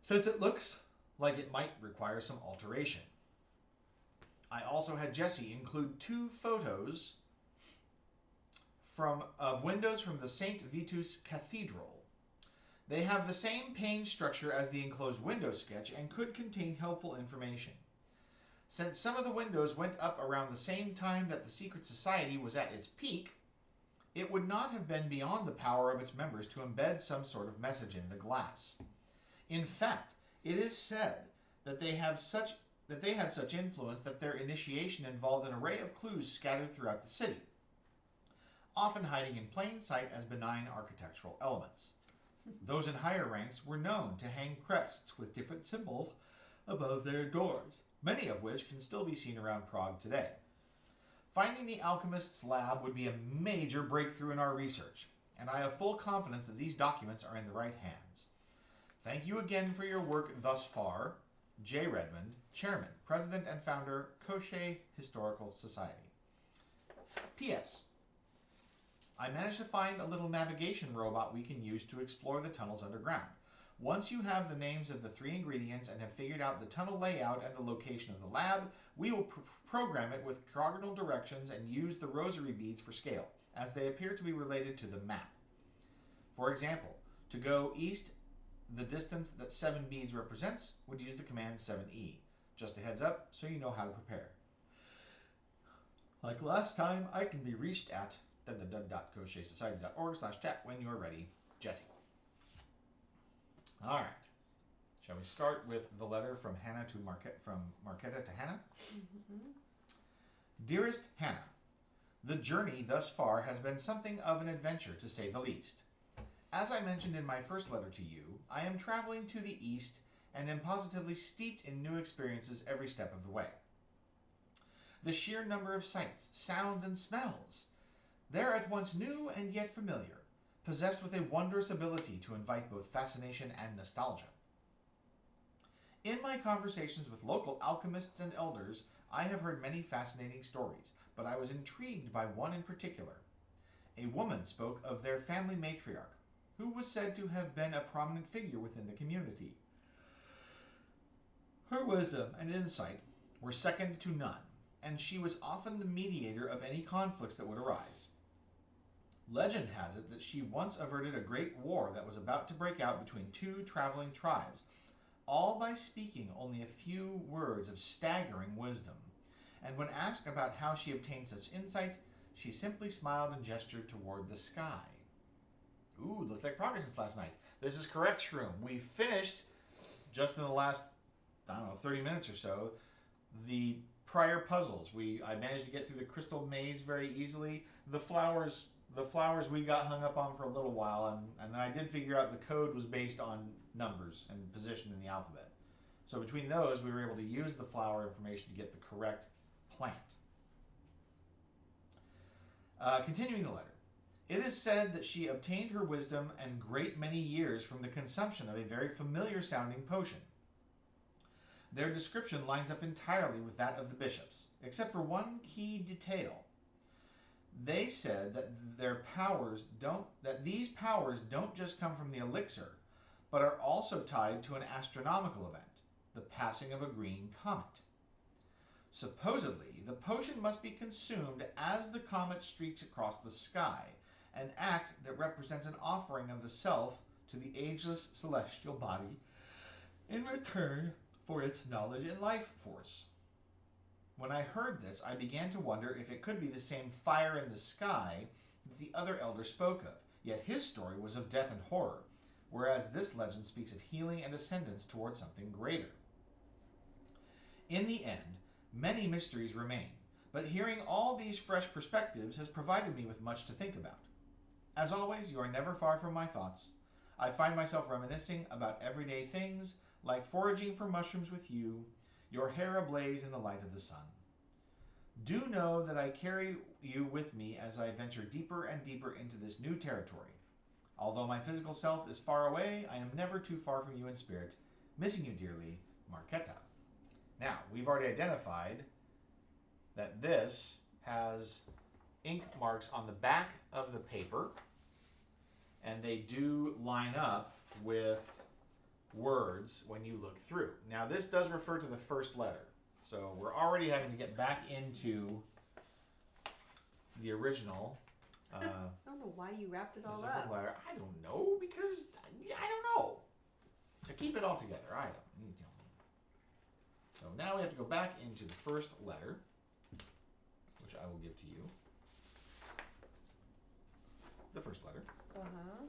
since it looks like it might require some alteration. I also had Jesse include 2 photos of windows from the St. Vitus Cathedral. They have the same pane structure as the enclosed window sketch and could contain helpful information. Since some of the windows went up around the same time that the secret society was at its peak, it would not have been beyond the power of its members to embed some sort of message in the glass. In fact, it is said that they had such influence that their initiation involved an array of clues scattered throughout the city, often hiding in plain sight as benign architectural elements. Those in higher ranks were known to hang crests with different symbols above their doors, many of which can still be seen around Prague today. Finding the alchemist's lab would be a major breakthrough in our research, and I have full confidence that these documents are in the right hands. Thank you again for your work thus far. J. Redmond, Chairman, President and Founder, Koschei Historical Society. P.S. I managed to find a little navigation robot we can use to explore the tunnels underground. Once you have the names of the 3 ingredients and have figured out the tunnel layout and the location of the lab, we will program it with cardinal directions and use the rosary beads for scale, as they appear to be related to the map. For example, to go east, the distance that 7 beads represents would use the command 7E. Just a heads up so you know how to prepare. Like last time, I can be reached at www.koscheisociety.org/chat when you're ready. Jesse. All right. Shall we start with the letter from Hannah to from Marquetta to Hannah? Mm-hmm. Dearest Hannah, the journey thus far has been something of an adventure, to say the least. As I mentioned in my first letter to you, I am traveling to the east and am positively steeped in new experiences every step of the way. The sheer number of sights, sounds, and smells, they're at once new and yet familiar, possessed with a wondrous ability to invite both fascination and nostalgia. In my conversations with local alchemists and elders, I have heard many fascinating stories, but I was intrigued by one in particular. A woman spoke of their family matriarch, who was said to have been a prominent figure within the community. Her wisdom and insight were second to none, and she was often the mediator of any conflicts that would arise. Legend has it that she once averted a great war that was about to break out between two traveling tribes, all by speaking only a few words of staggering wisdom. And when asked about how she obtained such insight, she simply smiled and gestured toward the sky. Ooh, looks like progress since last night. This is correct, Shroom. We finished, just in the last, 30 minutes or so, the prior puzzles. I managed to get through the crystal maze very easily. The flowers we got hung up on for a little while, and then I did figure out the code was based on numbers and position in the alphabet. So between those, we were able to use the flower information to get the correct plant. Continuing the letter. It is said that she obtained her wisdom and great many years from the consumption of a very familiar sounding potion. Their description lines up entirely with that of the bishops, except for one key detail. They said that these powers don't just come from the elixir, but are also tied to an astronomical event, the passing of a green comet. Supposedly, the potion must be consumed as the comet streaks across the sky, an act that represents an offering of the self to the ageless celestial body in return for its knowledge and life force. When I heard this, I began to wonder if it could be the same fire in the sky that the other elder spoke of, yet his story was of death and horror, whereas this legend speaks of healing and ascendance towards something greater. In the end, many mysteries remain, but hearing all these fresh perspectives has provided me with much to think about. As always, you are never far from my thoughts. I find myself reminiscing about everyday things, like foraging for mushrooms with you, your hair ablaze in the light of the sun. Do know that I carry you with me as I venture deeper and deeper into this new territory. Although my physical self is far away, I am never too far from you in spirit, missing you dearly, Marquetta. Now, we've already identified that this has ink marks on the back of the paper, and they do line up with words when you look through. Now, this does refer to the first letter, so we're already having to get back into the original. I don't know why you wrapped it all up. up. Letter. I don't know, because I don't know. To keep it all together, I don't. You tell me. So now we have to go back into the first letter, which I will give to you. The first letter. Uh-huh.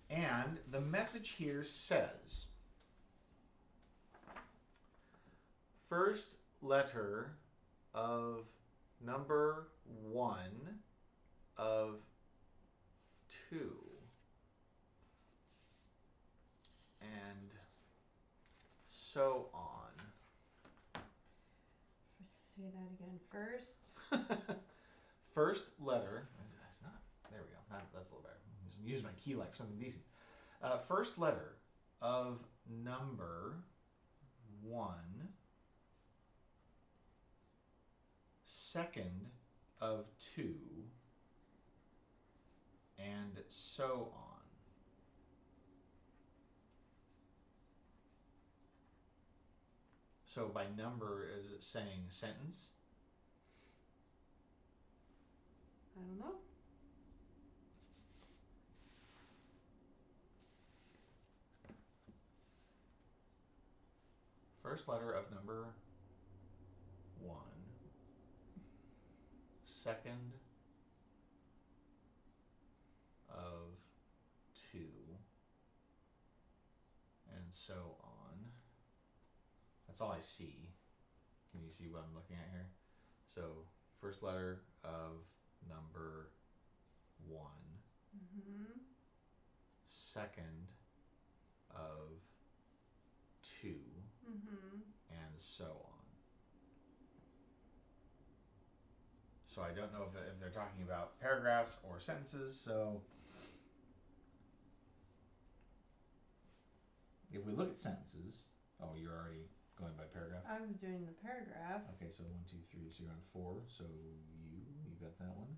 And the message here says, first letter of number 1 of 2. And so on. Say that again. First. First letter. That's not. There we go. That's a little better. Use my key light for something decent. First letter of number 1. Second of 2. And so on. So by number, is it saying sentence? I don't know. First letter of number 1. Second of 2. And so on. That's all I see. Can you see what I'm looking at here? So, first letter of number 1. Mm-hmm. Second of 2, Mm-hmm. and so on. So I don't know if they're talking about paragraphs or sentences, so if we look at sentences, oh, you're already going by paragraph? I was doing the paragraph. Okay, so 1, 2, 3, so you're on 4, so you got that one.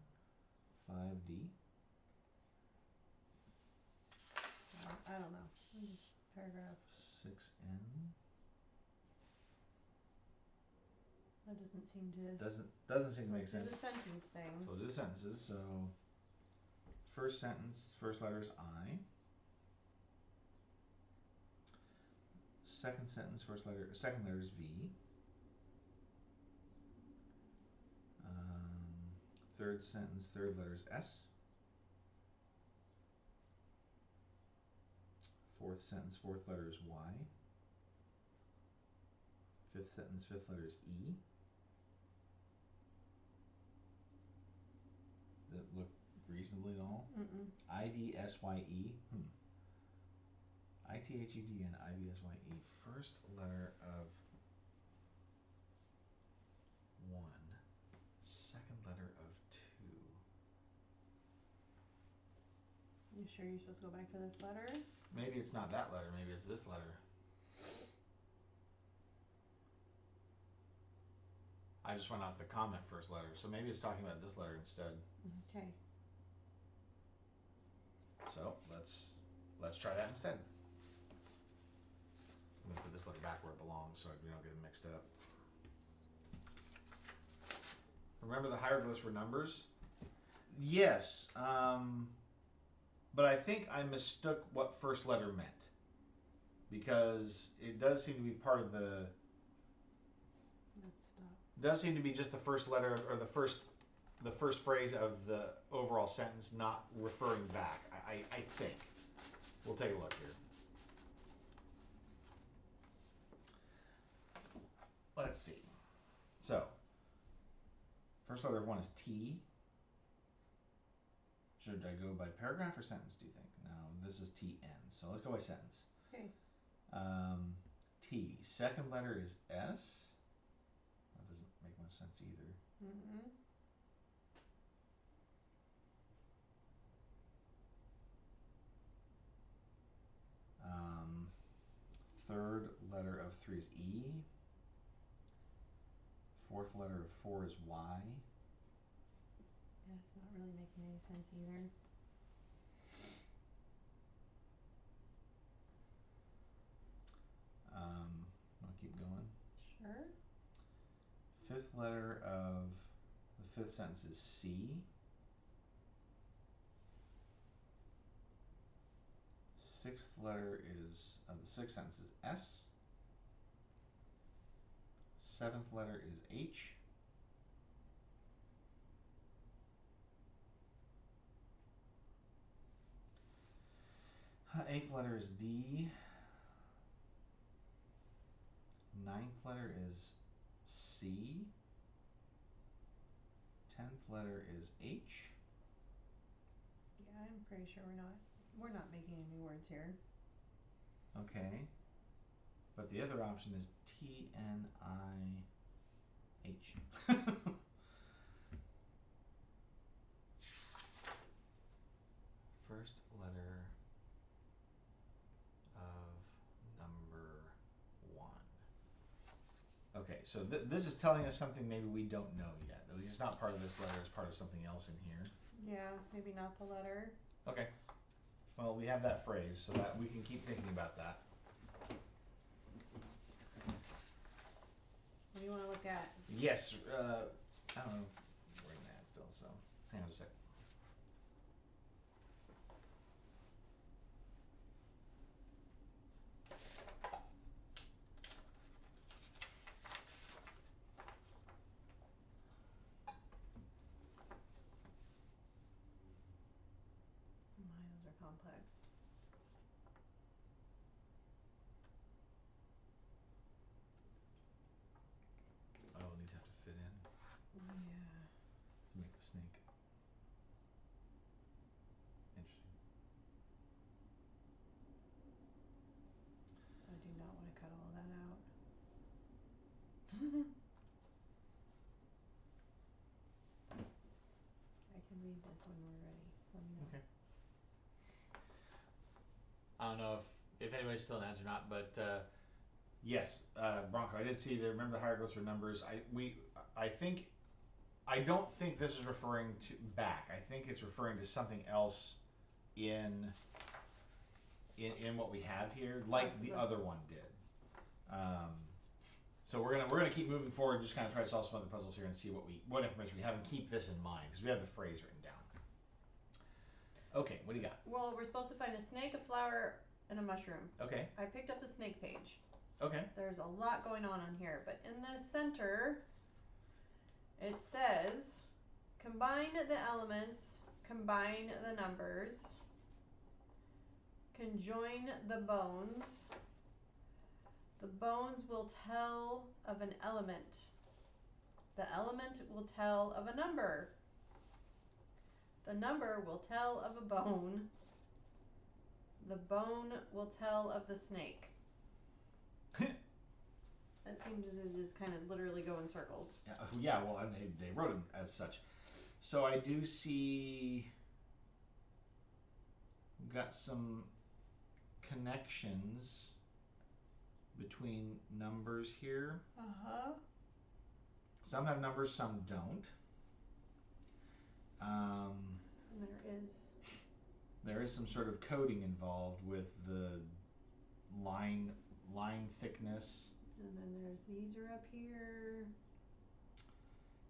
5D. I don't know. Just paragraph. 6N. That doesn't seem to. Doesn't seem to make Let's do sense. the sentence thing. So we'll do the sentences. So first sentence, first letter is I. Second sentence, second letter is V. Third sentence, third letter is S. Fourth sentence, fourth letter is Y. Fifth sentence, fifth letter is E. Does it look reasonably at all? Mm-mm. I-V-S-Y-E. I-T-H-U-D-N, I-V-S-Y-E. First letter of 1. Second letter of 2. You sure you're supposed to go back to this letter? Maybe it's not that letter, maybe it's this letter. I just went off the comment first letter, so maybe it's talking about this letter instead. Okay. So let's try that instead. I'm gonna put this letter back where it belongs so we don't get them mixed up. Remember the hieroglyphs were numbers? Yes, but I think I mistook what first letter meant, because it does seem to be part of the. Let's stop. Does seem to be just the first letter or the first phrase of the overall sentence, not referring back. I think. We'll take a look here. Let's see. So, first letter of 1 is T. Should I go by paragraph or sentence, do you think? No, this is TN. So let's go by sentence. Okay. T. Second letter is S. That doesn't make much sense either. Mm-mm. Third letter of 3 is E. Fourth letter of 4 is Y. Yeah, it's not really making any sense either. I'll keep going. Sure. Fifth letter of the fifth sentence is C. Sixth letter is of the sixth sentence is S. Seventh letter is H. Eighth letter is D. Ninth letter is C. 10th letter is H. Yeah, I'm pretty sure we're not making any words here. Okay. But the other option is TNIH. First letter of number 1. Okay, so this is telling us something maybe we don't know yet. At least it's not part of this letter, it's part of something else in here. Yeah, maybe not the letter. Okay. Well, we have that phrase, so that we can keep thinking about that. What do you want to look at? Yes, I don't know. We're in that still, so hang on a sec. Those are complex. Oh, these have to fit in Yeah. to make the snake. I can read this when we're ready. Let me know. Okay. I don't know if anybody's still in that or not, but Yes, Bronco. I did see there. Remember the hieroglyphs were numbers. I don't think this is referring to back. I think it's referring to something else in what we have here, like the other one did. So we're gonna keep moving forward, and just kind of try to solve some other puzzles here and see what information we have, and keep this in mind because we have the phrase written down. Okay, what do you got? Well, we're supposed to find a snake, a flower, and a mushroom. Okay. I picked up the snake page. Okay. There's a lot going on here, but in the center, it says, combine the elements, combine the numbers, conjoin the bones. The bones will tell of an element. The element will tell of a number. The number will tell of a bone. The bone will tell of the snake. That seems to just kind of literally go in circles. Yeah, well, and they wrote it as such. So I do see we've got some connections between numbers here. Uh-huh. Some have numbers, some don't. And There is some sort of coding involved with the line thickness. and then these are up here.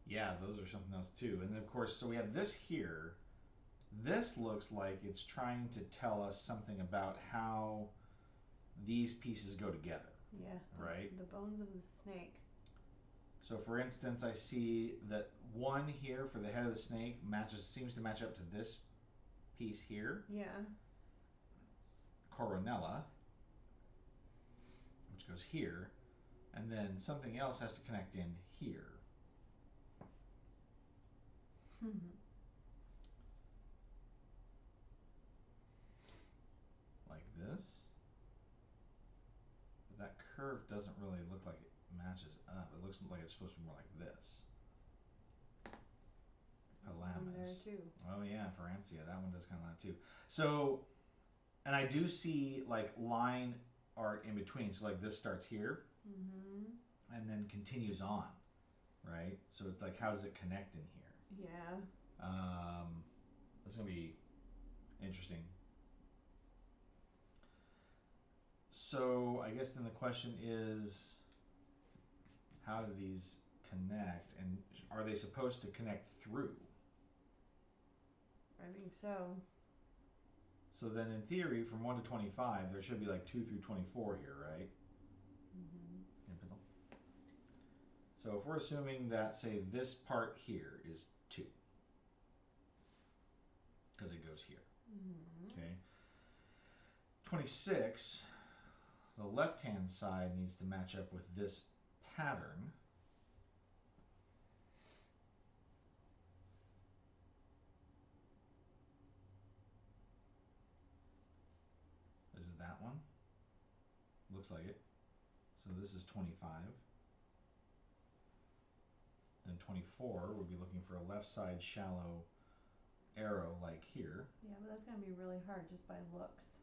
Yeah, those are something else too. And then of course, so we have this here. This looks like it's trying to tell us something about how these pieces go together. Yeah. Right? The bones of the snake. So for instance, I see that one here for the head of the snake seems to match up to this piece here, Yeah. coronella, which goes here, and then something else has to connect in here. Like this. But that curve doesn't really look like it matches up. It looks like it's supposed to be more like this. One there Alamis. too. Oh yeah, Francia. That one does kind of that too. So, and I do see like line art in between. So like this starts here and then continues on, right? So it's like, how does it connect in here? Yeah. That's gonna be interesting. So I guess then the question is, how do these connect, and are they supposed to connect through? I think so. So then in theory, from 1 to 25, there should be like 2 through 24 here, right? So if we're assuming that, say, this part here is 2, because it goes here, okay? 26, the left-hand side needs to match up with this pattern. Is it that one? Looks like it. So this is 25. Then 24, we'll be looking for a left side shallow arrow like here. Yeah, but that's gonna be really hard just by looks.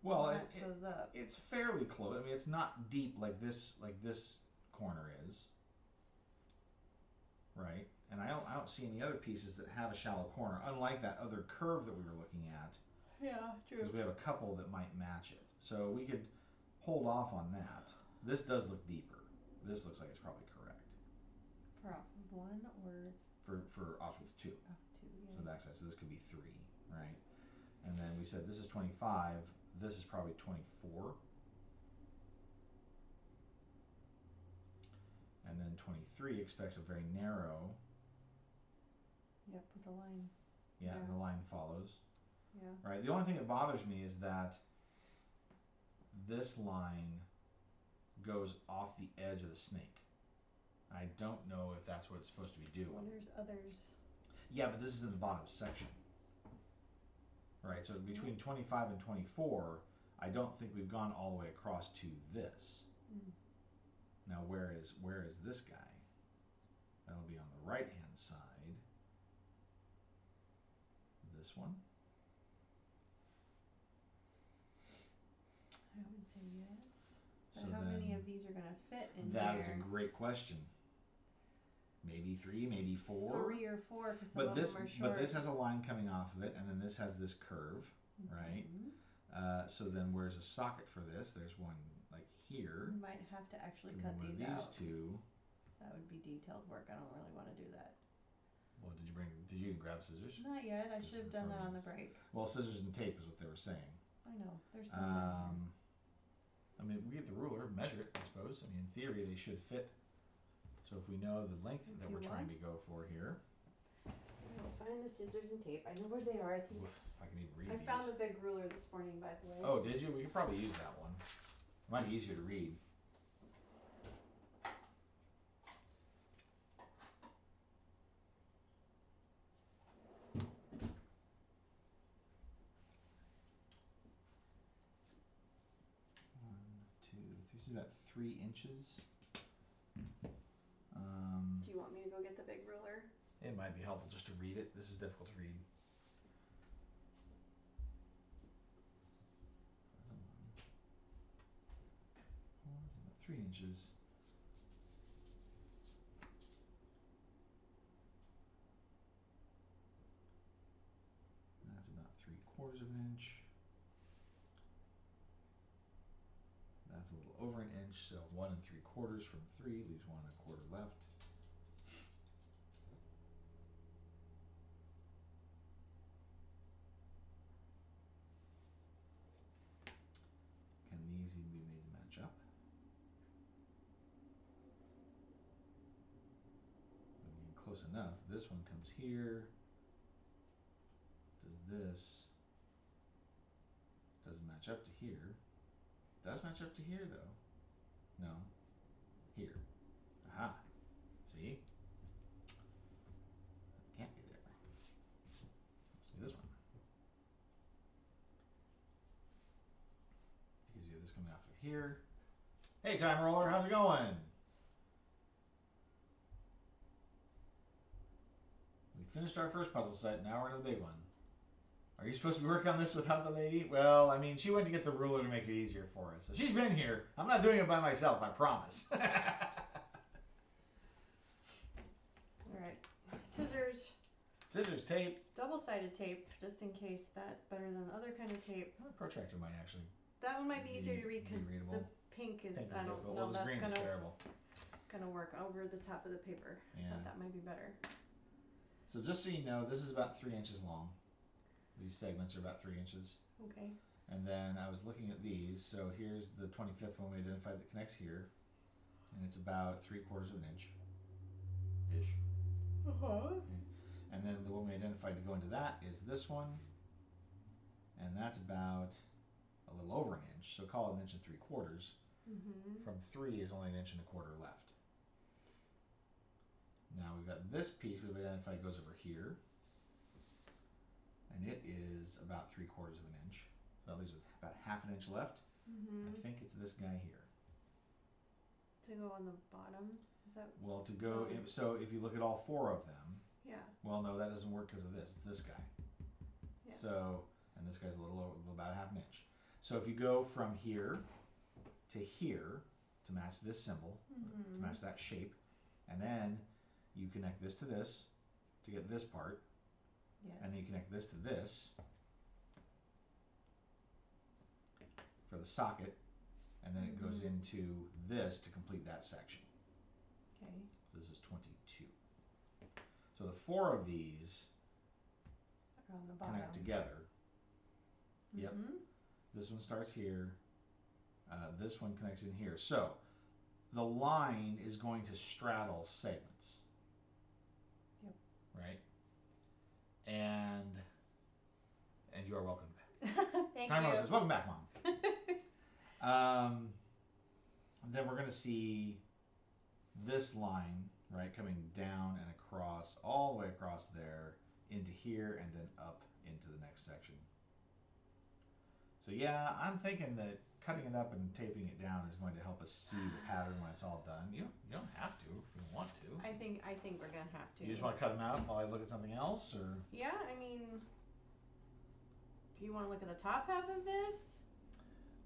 Well, Match those up. it's fairly close. I mean, it's not deep like this corner is, right? And I don't see any other pieces that have a shallow corner, unlike that other curve that we were looking at. Yeah, true. Because we have a couple that might match it. So we could hold off on that. This does look deeper. This looks like it's probably correct. For off of 1 or For off of 2. off 2, yeah. So backside. So this could be 3, right? And then we said this is 25. This is probably 24. And then 23 expects a very narrow. Yep, with the line. Yeah, and the line follows. Yeah. Right. The only thing that bothers me is that this line goes off the edge of the snake. I don't know if that's what it's supposed to be doing. Well, there's others. Yeah, but this is in the bottom section. Right, so between 25 and 24, I don't think we've gone all the way across to this. Now where is this guy? That'll be on the right hand side. This one. I would say yes. But So how then many of these are gonna fit in that here? is a great question. Maybe 3, maybe 4. 3 or 4, because some But of this, them are short. but this has a line coming off of it, and then this has this curve, right? So then where's a socket for this? There's one like here. You might have to actually And cut one of these out. two. That would be detailed work. I don't really want to do that. Well, did you grab scissors? Not yet. I should have done that on the Recordings. break. Well, scissors and tape is what they were saying. I know. There's some down I mean, we get the ruler, measure it, I suppose. I mean, in theory, they should fit. So if we know the length If that you we're trying want. to go for here, I'll find the scissors and tape. I know where they are. I think oof, I can even read I these. found the big ruler this morning, by the way. Oh, did you? We could probably use that one. It might be easier to read. One, two, three. So about 3 inches. Do you want me to go get the big ruler? It might be helpful just to read it. This is difficult to read. 3 inches. That's about 3/4 of an inch. That's a little over an inch, so 1 3/4 from 3 leaves 1 1/4 left. Can these even be made to match up? Again, close enough. This one comes here. Does this? Doesn't match up to here. Does match up to here though. No. Here. Aha. See? Can't be there. Must be this one. Because you have this coming off of here. Hey, time roller, how's it going? We finished our first puzzle set, now we're to the big one. Are you supposed to be working on this without the lady? Well, I mean, she went to get the ruler to make it easier for us. So she's been here. I'm not doing it by myself, I promise. All right. Scissors. Scissors, tape. Double-sided tape, just in case that's better than the other kind of tape. A protractor might actually That one might be easier to read be because readable. the pink is, Pink is I don't difficult. know, Well, this that's green is terrible. gonna work over the top of the paper. Yeah. Thought that might be better. So just so you know, this is about 3 inches long. These segments are about 3 inches. Okay. And then I was looking at these. So here's the 25th one we identified that connects here. And it's about 3/4 of an inch. Ish. Uh-huh. And then the one we identified to go into that is this one. And that's about a little over an inch. So call it 1 3/4. Mm-hmm. From 3 is only 1 1/4 left. Now we've got this piece we've identified goes over here. And it is about 3/4 of an inch. So that leaves about 1/2 inch left. Mm-hmm. I think it's this guy here. To go on the bottom? Is that? Well, to go, so if you look at all 4 of them, Yeah. well, no, that doesn't work because of this. It's this guy. Yeah. So, and this guy's a little over, about 1/2 inch. So if you go from here to here to match this symbol, Mm-hmm. to match that shape, and then you connect this to this to get this part, Yes. and then you connect this to this for the socket, and then it goes Mhm. into this to complete that section. Okay. So this is 22. So the 4 of these Or on the bottom. connect together. Yep. Mm-hmm. This one starts here. This one connects in here. So the line is going to straddle segments. Yep. Right? And you are welcome back. Thank Time you. says, welcome back, Mom. Then we're going to see this line, right, coming down and across, all the way across there, into here, and then up into the next section. So So yeah, I'm thinking that cutting it up and taping it down is going to help us see the pattern when it's all done. You don't have to if you want to. I think we're gonna have to. You just want to cut them out while I look at something else, or? Yeah, I mean, do you want to look at the top half of this?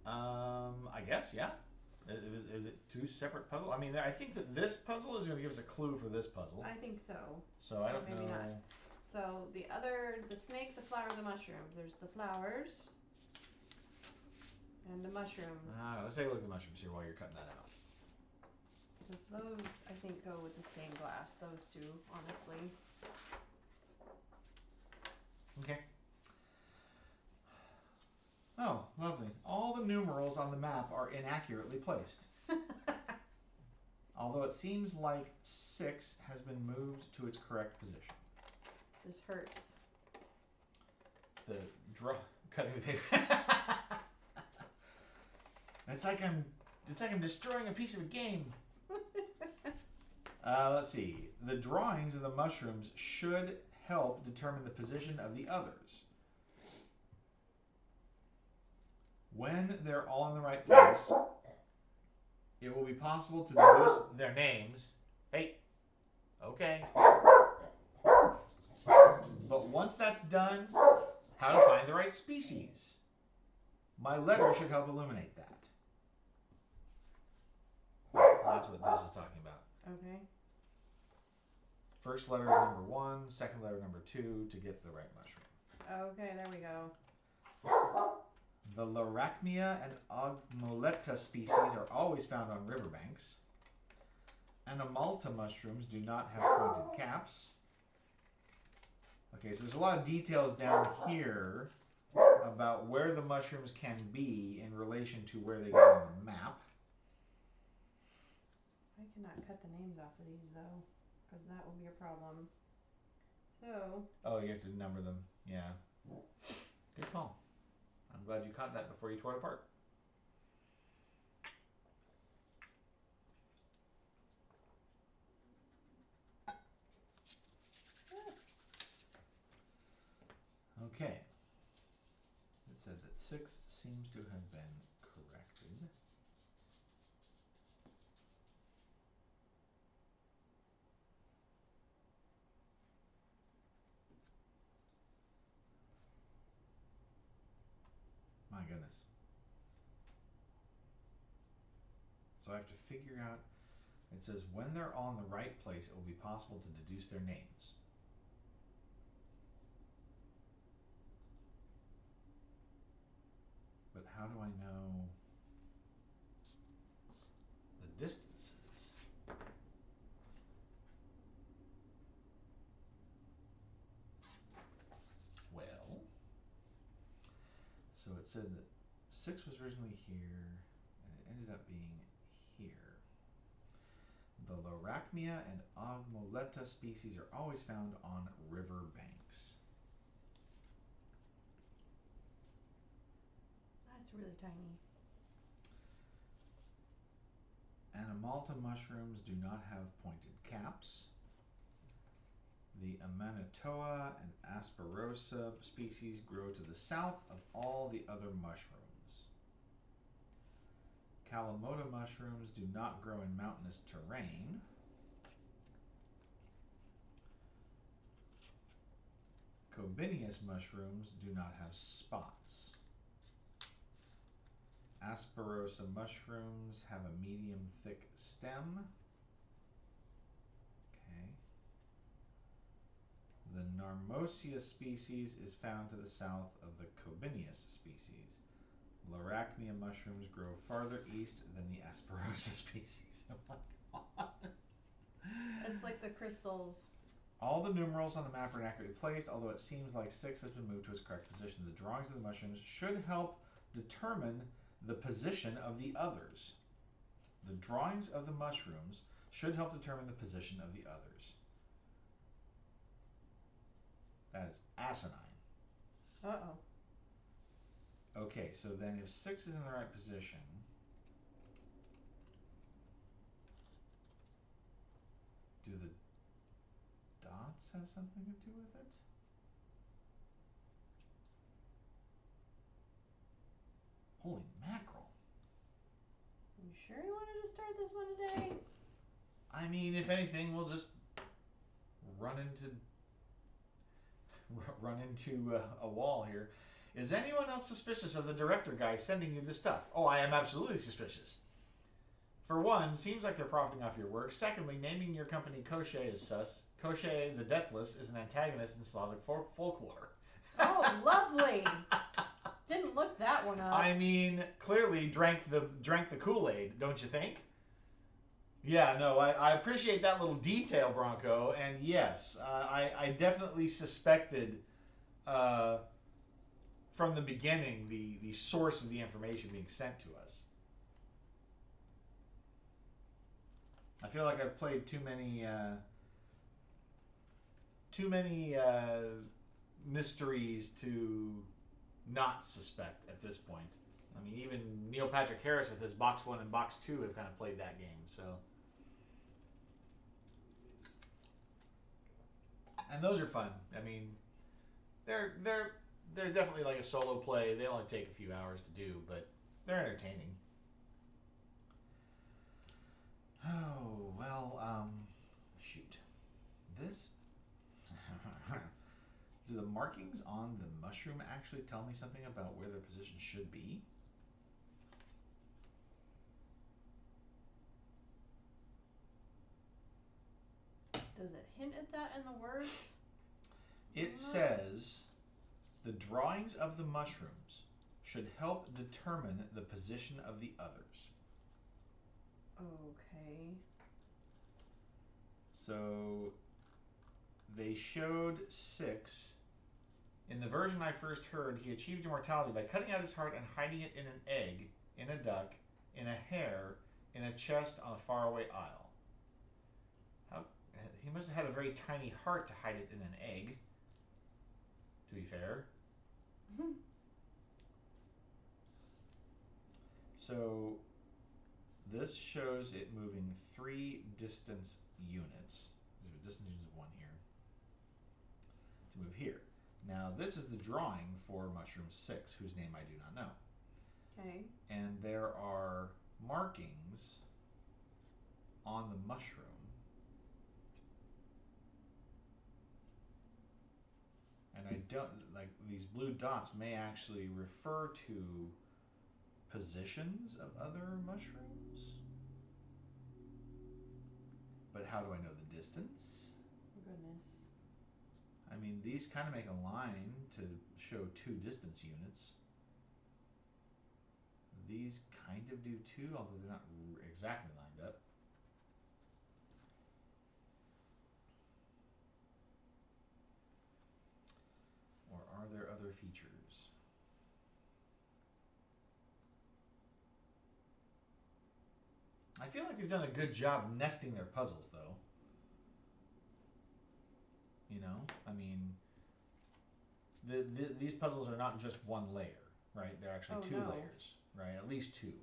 I guess, yeah. Is it two separate puzzles? I mean, I think that this puzzle is going to give us a clue for this puzzle. I think so. So I don't maybe know. not. So the snake, the flower, the mushroom. There's the flowers and the mushrooms. Let's take a look at the mushrooms here while you're cutting that out. Because those, I think, go with the stained glass. Those two, honestly. Okay. Oh, lovely. All the numerals on the map are inaccurately placed. Although it seems like 6 has been moved to its correct position. This hurts. The cutting the paper. It's like I'm destroying a piece of a game. Let's see. The drawings of the mushrooms should help determine the position of the others. When they're all in the right place, it will be possible to deduce their names. Hey, okay. But once that's done, how to find the right species. My letter should help illuminate that. That's what this is talking about. Okay. First letter number 1, second letter number 2 to get the right mushroom. Okay, there we go. The Larachmia and Ogmoletta species are always found on riverbanks. Anamalta mushrooms do not have pointed caps. Okay, so there's a lot of details down here about where the mushrooms can be in relation to where they go on the map. I cannot cut the names off of these, though, because that will be a problem. So... Oh, you have to number them. Yeah. Good call. I'm glad you caught that before you tore it apart. Okay. It said that 6 seems to have been corrected. My goodness. So I have to figure out, it says when they're all in the right place, it will be possible to deduce their names. But how do I know the distances? Well, so it said that 6 was originally here, and it ended up being here. The Larachmia and Ogmoletta species are always found on river banks. That's really tiny. Anamalta mushrooms do not have pointed caps. The Amanitoa and Asperosa species grow to the south of all the other mushrooms. Kalamota mushrooms do not grow in mountainous terrain. Cobineous mushrooms do not have spots. Asperosa mushrooms have a medium thick stem. Okay. The Narmosia species is found to the south of the Cobineous species. Larachmia mushrooms grow farther east than the Asperosa species. Oh my God. It's like the crystals. All the numerals on the map are inaccurately placed, although it seems like 6 has been moved to its correct position. The drawings of the mushrooms should help determine the position of the others. The drawings of the mushrooms should help determine the position of the others. That is asinine. Uh-oh. Okay, so then if 6 is in the right position, do the dots have something to do with it? Holy mackerel. You sure you wanted to start this one today? I mean, if anything, we'll just run into a wall here. Is anyone else suspicious of the director guy sending you this stuff? Oh, I am absolutely suspicious. For one, seems like they're profiting off your work. Secondly, naming your company Koschei is sus. Koschei the Deathless is an antagonist in Slavic folklore. Oh, lovely. Didn't look that one up. I mean, clearly drank the Kool-Aid, don't you think? Yeah, no, I appreciate that little detail, Bronco, and yes, I definitely suspected from the beginning the source of the information being sent to us. I feel like I've played too many mysteries to not suspect at this point. I mean, even Neil Patrick Harris with his Box 1 and Box 2 have kind of played that game, so. And those are fun. I mean, they're definitely like a solo play. They only take a few hours to do, but they're entertaining. Oh, well, shoot. This do the markings on the mushroom actually tell me something about where their position should be? Does it hint at that in the words? It says the drawings of the mushrooms should help determine the position of the others. Okay. So they showed 6. In the version I first heard, he achieved immortality by cutting out his heart and hiding it in an egg, in a duck, in a hare, in a chest on a faraway isle. He must have had a very tiny heart to hide it in an egg, to be fair. So this shows it moving 3 distance units. There's a distance unit of 1 here. To move here. Now this is the drawing for mushroom 6, whose name I do not know. Okay. And there are markings on the mushroom. And I don't, like, these blue dots may actually refer to positions of other mushrooms. But how do I know the distance? Goodness. I mean, these kind of make a line to show 2 distance units. These kind of do too, although they're not exactly lined up. Or are there other features? I feel like they've done a good job nesting their puzzles, though. You know, I mean, these puzzles are not just 1 layer, right? They're actually 2 layers, right? At least 2.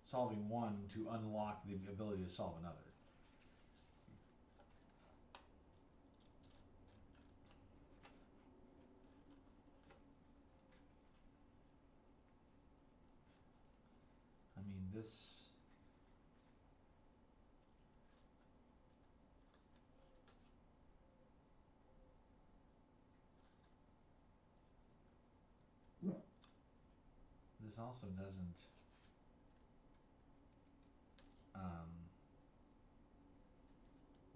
Solving one to unlock the ability to solve another. I mean, this... This also doesn't...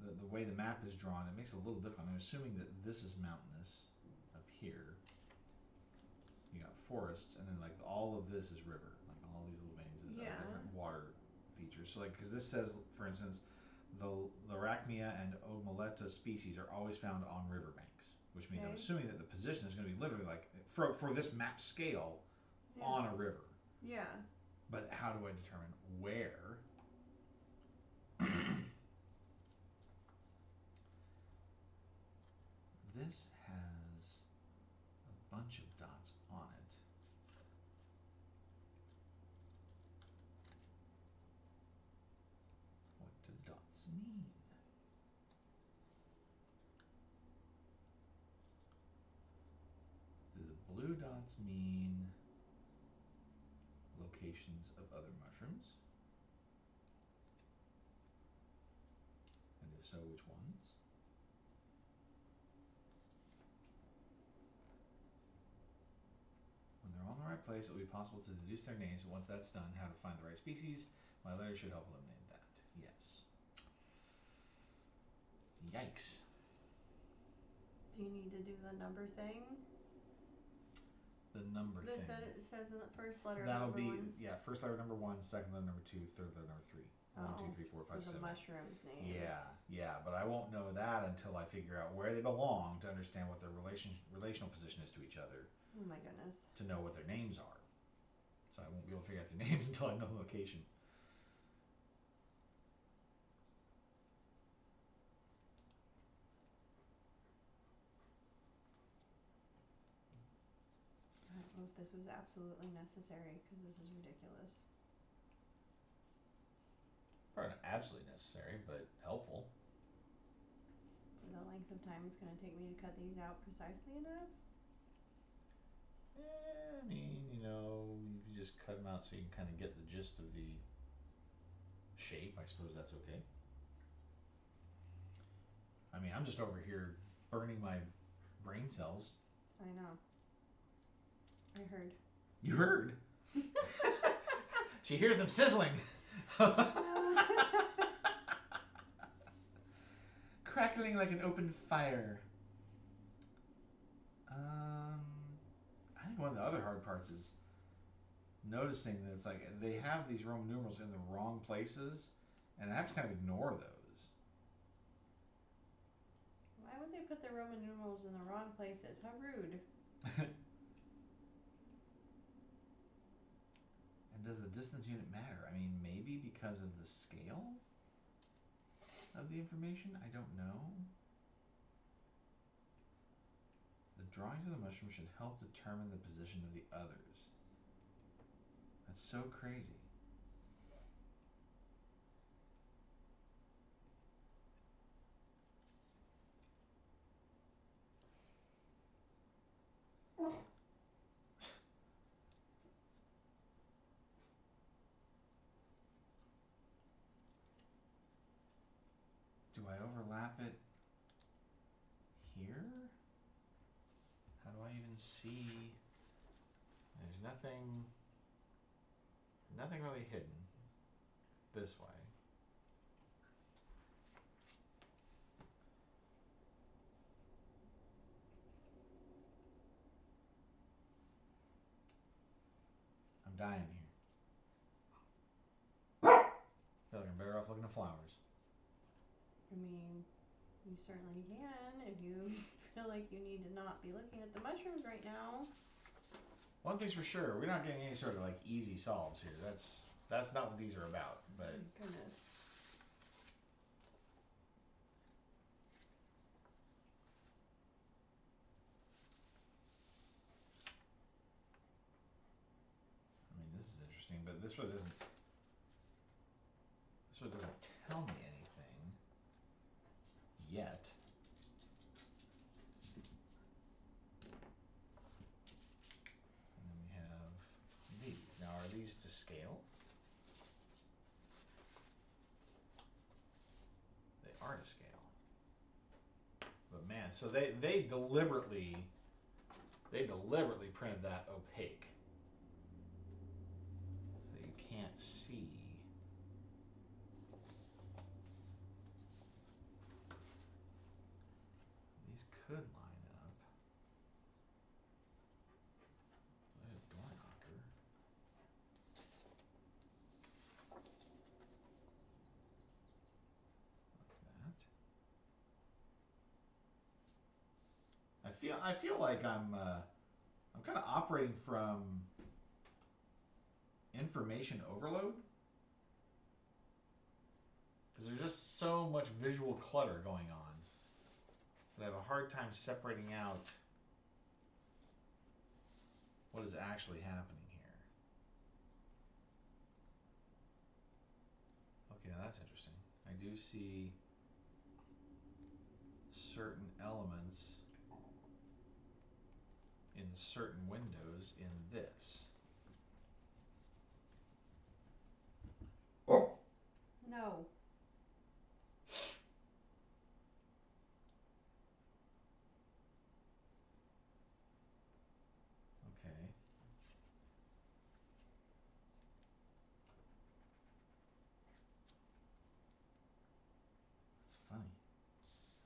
the way the map is drawn, it makes it a little difficult. I'm assuming that this is mountainous up here. You got forests, and then like all of this is river. Like all these little veins is different water features. So like, because this says, for instance, the Larachmia and Ogmaletta species are always found on riverbanks, which means I'm assuming that the position is going to be literally like, for this map scale, on a river. Yeah. But how do I determine where? This has a bunch of dots on it. What do dots mean? Do the blue dots mean locations of other mushrooms? And if so, which ones? When they're all in the right place, it will be possible to deduce their names, but once that's done, how to find the right species. My letter should help eliminate that. Yes. Yikes. Do you need to do the number thing? The number This thing. it says in the first letter. That'll number be, one. yeah, first letter number 1, second letter number 2, third letter number 3. 1, 2, 3, 4, 5, For the 6, 7. mushrooms names. Yeah, but I won't know that until I figure out where they belong to understand what their relational position is to each other, Oh my goodness. to know what their names are. So I won't be able to figure out their names until I know the location. I don't know if this was absolutely necessary because this is ridiculous. Probably not absolutely necessary, but helpful. For the length of time it's going to take me to cut these out precisely enough. I mean, you know, if you just cut them out so you can kind of get the gist of the shape, I suppose that's okay. I mean, I'm just over here burning my brain cells. I know. I heard. You heard? She hears them sizzling. Crackling like an open fire. I think one of the other hard parts is noticing that it's like they have these Roman numerals in the wrong places, and I have to kind of ignore those. Why would they put the Roman numerals in the wrong places? How rude. And does the distance unit matter? I mean, maybe because of the scale of the information? I don't know. The drawings of the mushroom should help determine the position of the others. That's so crazy. Do I overlap it here? How do I even see? There's nothing really hidden this way. I'm dying here. Feel like I'm better off looking at flowers. I mean, you certainly can if you feel like you need to not be looking at the mushrooms right now. One thing's for sure, we're not getting any sort of like easy solves here. That's not what these are about. But Oh, goodness. I mean, this is interesting. But this one doesn't tell me anything yet. And then we have these. Now, are these to scale? They are to scale. But man, so they deliberately printed that opaque. So you can't see. These could line up. There's a door knocker. Like that. I feel like I'm kind of operating from information overload, because there's just so much visual clutter going on that I have a hard time separating out what is actually happening here. Okay, now that's interesting. I do see certain elements in certain windows in this.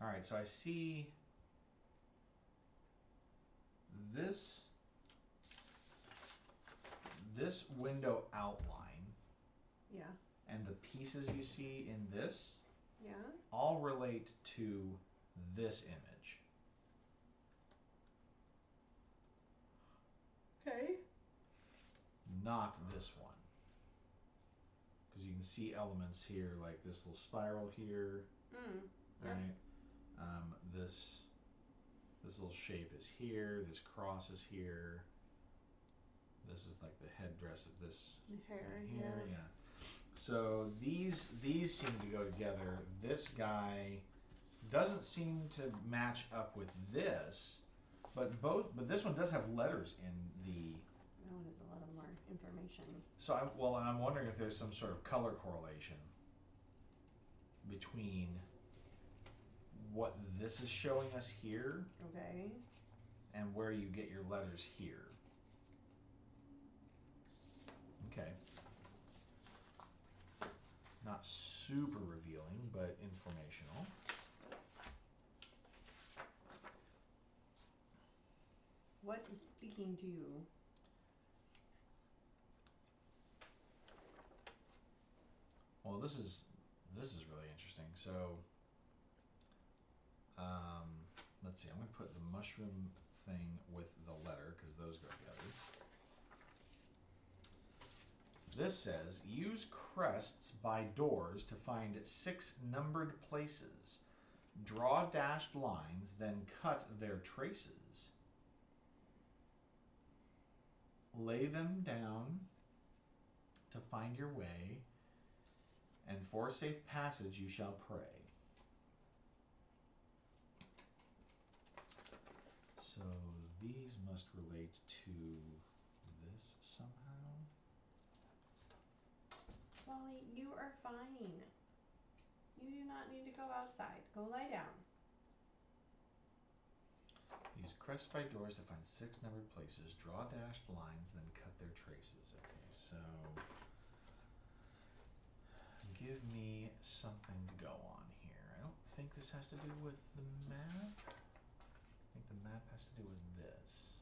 All right, so I see this window outline Yeah. and the pieces you see in this Yeah. all relate to this image. Okay. Not this one. Because you can see elements here, like this little spiral here, Yeah. right? This little shape is here. This cross is here. This is like the headdress of this Hair. here. Yeah. So these seem to go together. This guy doesn't seem to match up with this, but this one does have letters in the. That one has a lot of more information. So I'm wondering if there's some sort of color correlation between what this is showing us here Okay. and where you get your letters here. Okay. Not super revealing, but informational. What is speaking to you? Well, this is really interesting. So, let's see. I'm going to put the mushroom thing with the letter because those go together. This says use crests by doors to find 6 numbered places. Draw dashed lines, then cut their traces. Lay them down to find your way, and for safe passage you shall pray. So these must relate to this somehow. Wally, you are fine. You do not need to go outside. Go lie down. Use crests by doors to find 6 numbered places. Draw dashed lines, then cut their traces. Okay, so give me something to go on here. I don't think this has to do with the map. I think the map has to do with this.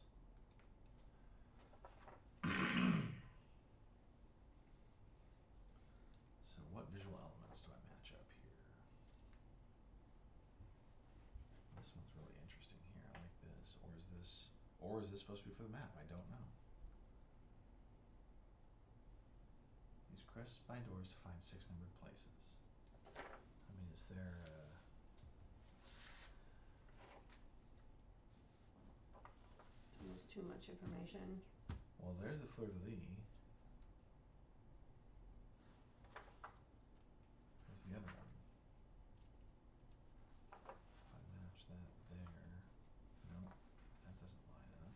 So what visual elements do I match up here? This one's really interesting here. I like this. Or is this supposed to be for the map? I don't know. Use crests by doors to find 6 numbered places. I mean, is there It's almost too much information. well, there's the fleur-de-lis. Where's the other one? If I match that there. No, that doesn't line up.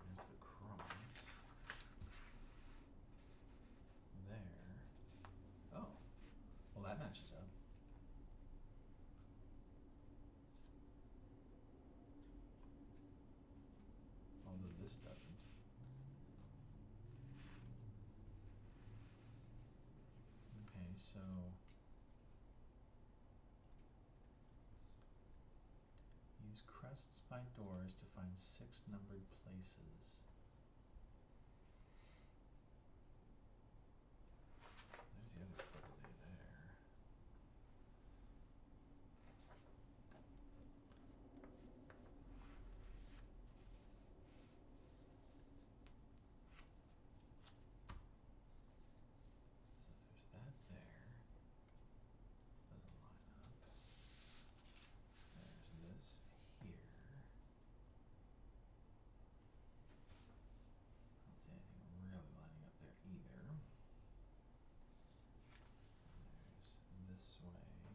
There's the cross. There. Oh. Well, that matches up. Although this doesn't. Okay, so use crests by doors to find 6 numbered places. There's the other fleur-de-lis there. So there's that there. Doesn't line up. There's this here. I don't see anything really lining up there either. There's this way. No.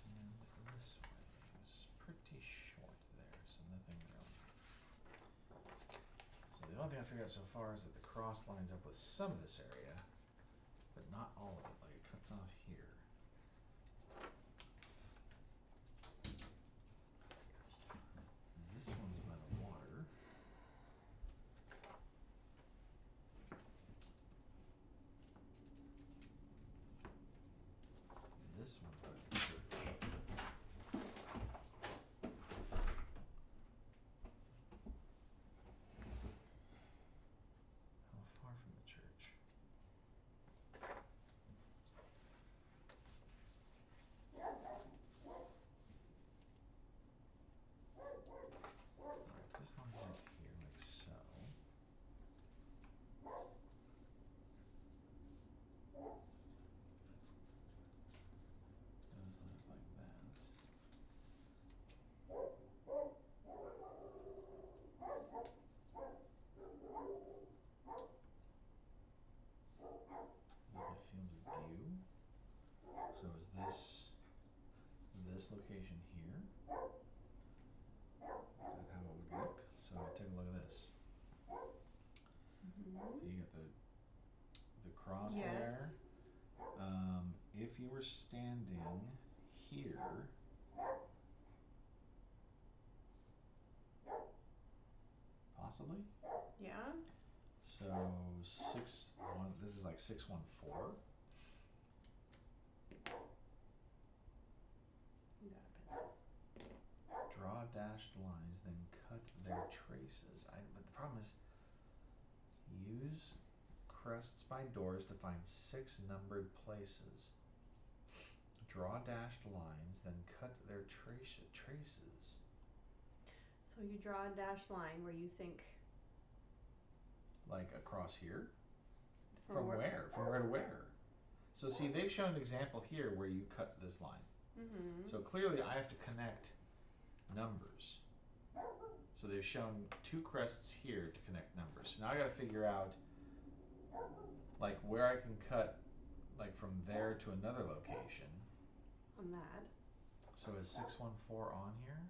And this way. It was pretty short there, so nothing really. So the only thing I figured out so far is that the cross lines up with some of this area, but not all of it. Like it cuts off here. This one's by the water. this location here. Is that how it would look? So take a look at this. Mhm. So you got the cross Yes. there. If you were standing here, possibly. Yeah. So 6-1. This is like 6-1-4. You got a pencil. Draw dashed lines, then cut their traces. But the problem is, use crests by doors to find 6 numbered places. Draw dashed lines, then cut their traces. So you draw a dashed line where you think Like across here? from where? From where to where? So see, they've shown an example here where you cut this line. Mm-hmm. So clearly I have to connect numbers. So they've shown 2 crests here to connect numbers. So now I gotta figure out like where I can cut like from there to another location. On that. So is 6-1-4 on here?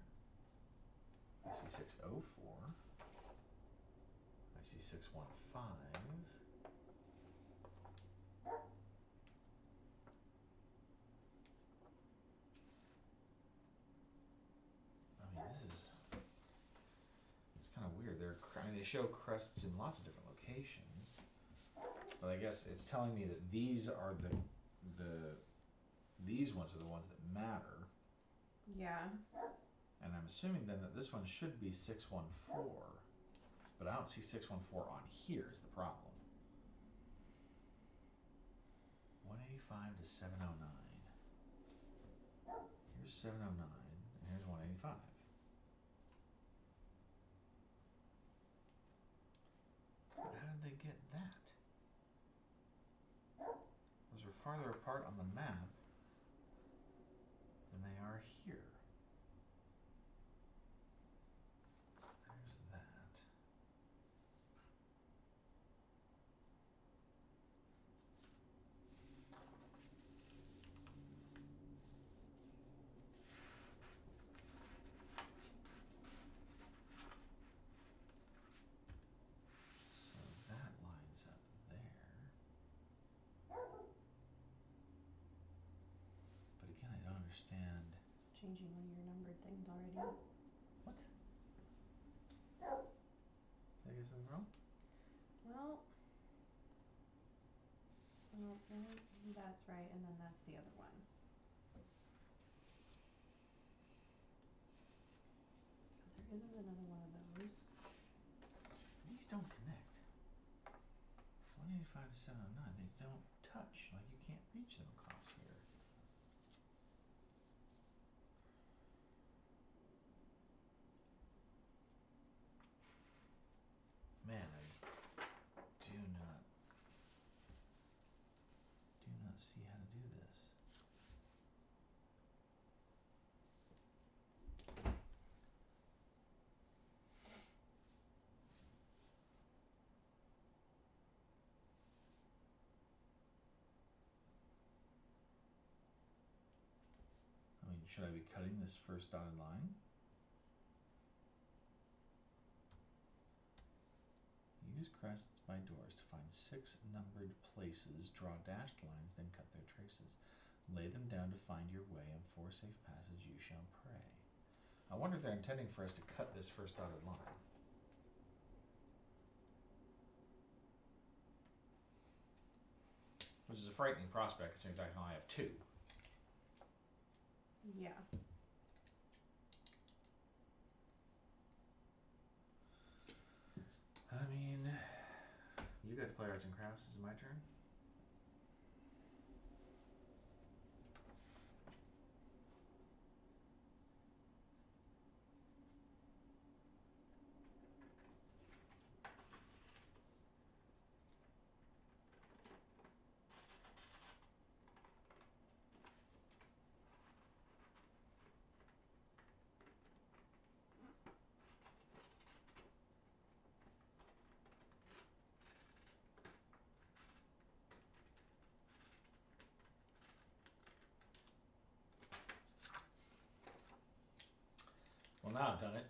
I see 6-0-4. I see 6-1-5. I mean, it's kind of weird. They show crests in lots of different locations, but I guess it's telling me that these are these ones are the ones that matter, Yeah. and I'm assuming then that this one should be 6-1-4, but I don't see 6-1-4 on here is the problem. 185 to 709. Here's 709, and here's 185. But how did they get that? Those are farther apart on the map than they are here. There's that. So that lines up there. But again, I don't understand. Changing one of your numbered things already. What? Did I get something wrong? Well, that's right, and then that's the other one. Because there isn't another one of those. These don't connect. 185 to 709, they don't touch. Like you can't reach them across here. Man, I do not see how to do this. I mean, should I be cutting this first dotted line? Use crests by doors to find 6 numbered places, draw dashed lines, then cut their traces. Lay them down to find your way, and for safe passage you shall pray. I wonder if they're intending for us to cut this first dotted line. Which is a frightening prospect considering I can only have 2. Yeah. I mean, you got to play arts and crafts. Is it my turn? out, doesn't it?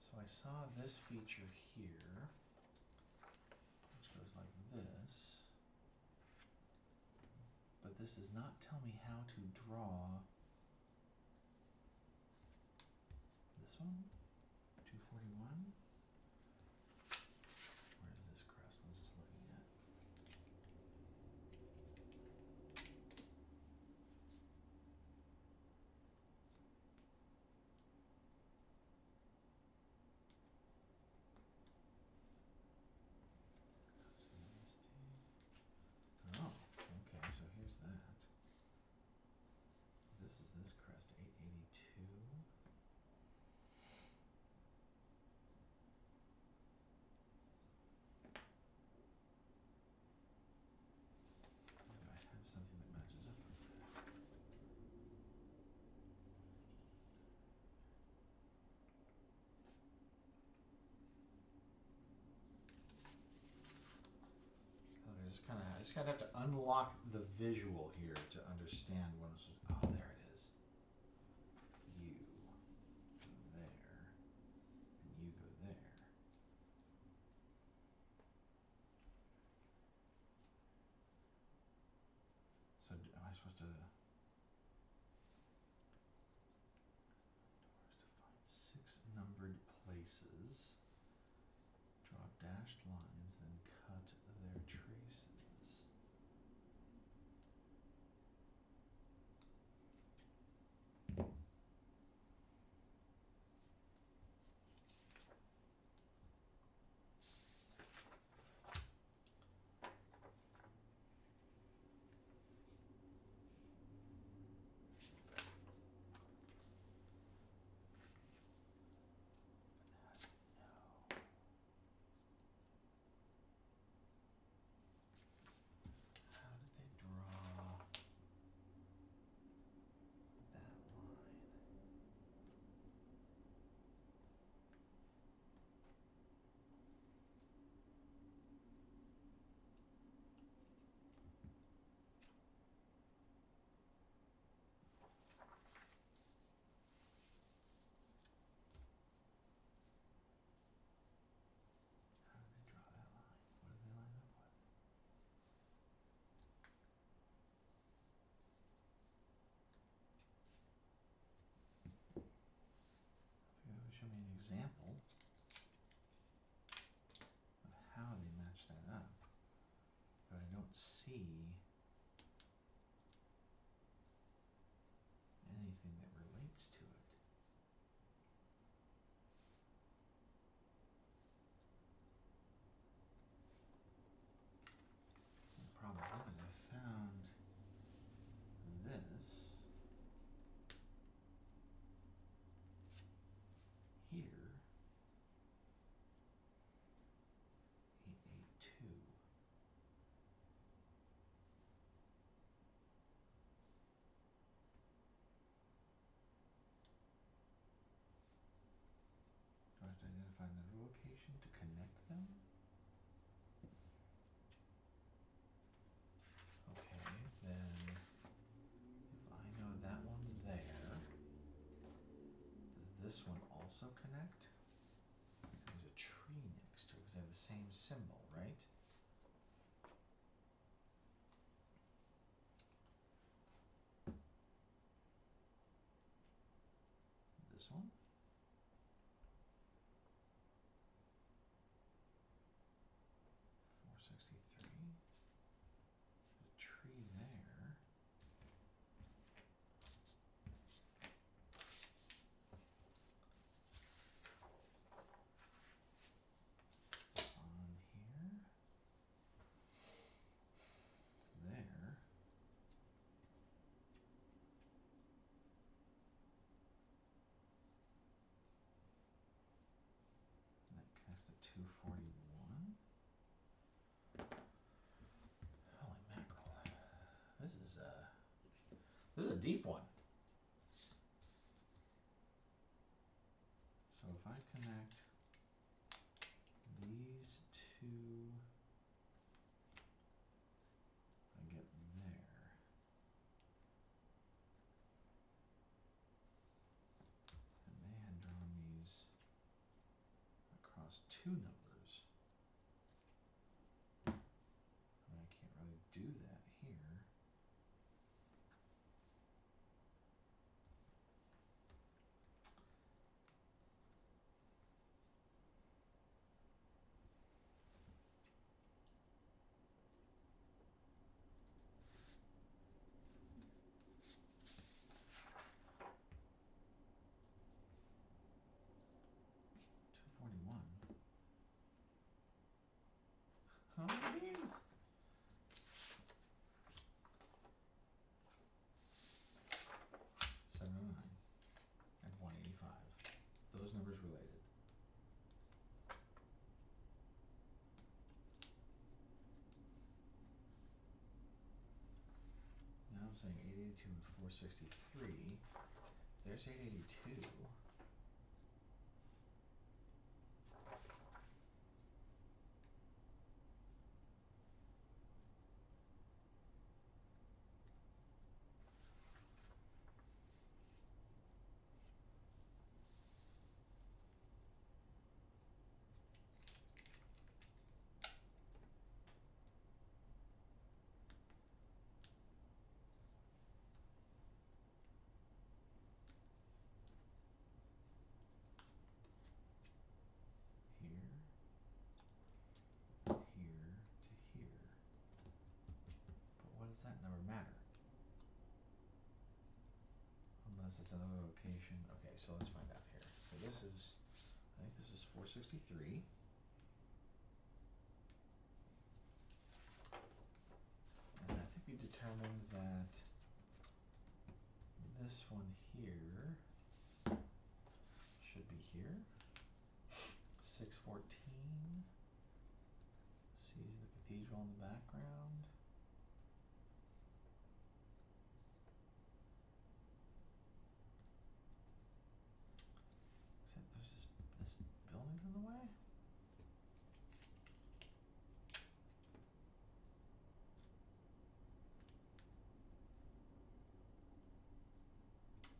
So I saw this feature here, which goes like this, but this does not tell me how to draw this one, 241. Where's this crest? What's this looking at? Oh, okay, so here's that. This is this crest, 882. Do I have something that matches up with that? Okay, I just kind of have to unlock the visual here to understand what I'm supposed. Oh, there it is. You go there, and you go there. So am I supposed to? To find 6 numbered places. Draw dashed lines, then cut their traces. How did they draw that line? How did they draw that line? What did they line up with? If you would show me an example of how they match that up, but I don't see anything that relates to it. The problem is I found this here, 882. Do I have to identify another location to connect them? Okay, then if I know that one's there, does this one also connect? There's a tree next to it because they have the same symbol, right? This one? 463. There's a tree there. It's on here. deep one. So if I connect these two, I get there. And they had drawn these across two numbers. And I can't really do that here. How many beans? 709 and 185. Those numbers related. Now I'm saying 882 and 463. There's 882. That number matter? Unless it's another location. Okay, so let's find out here. So this is, I think this is 463. And I think we determined that this one here should be here. 614 sees the cathedral in the background. Buildings in the way?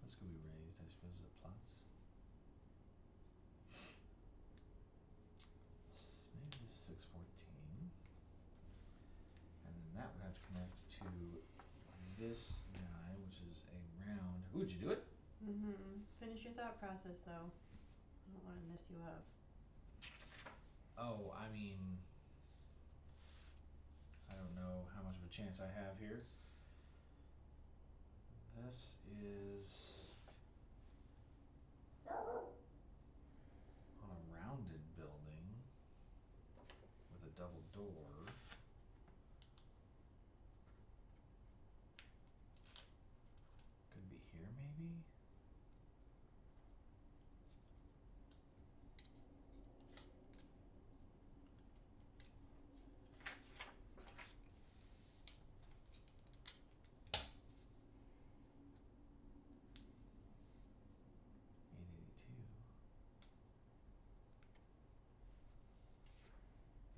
This could be raised, I suppose, as plots. Maybe this is 614. And then that would have to connect to this guy, which is a round. Ooh, did you do it? Finish your thought process, though. I don't want to mess you up. Oh, I mean, I don't know how much of a chance I have here. This is on a rounded building with a double door. Could be here, maybe?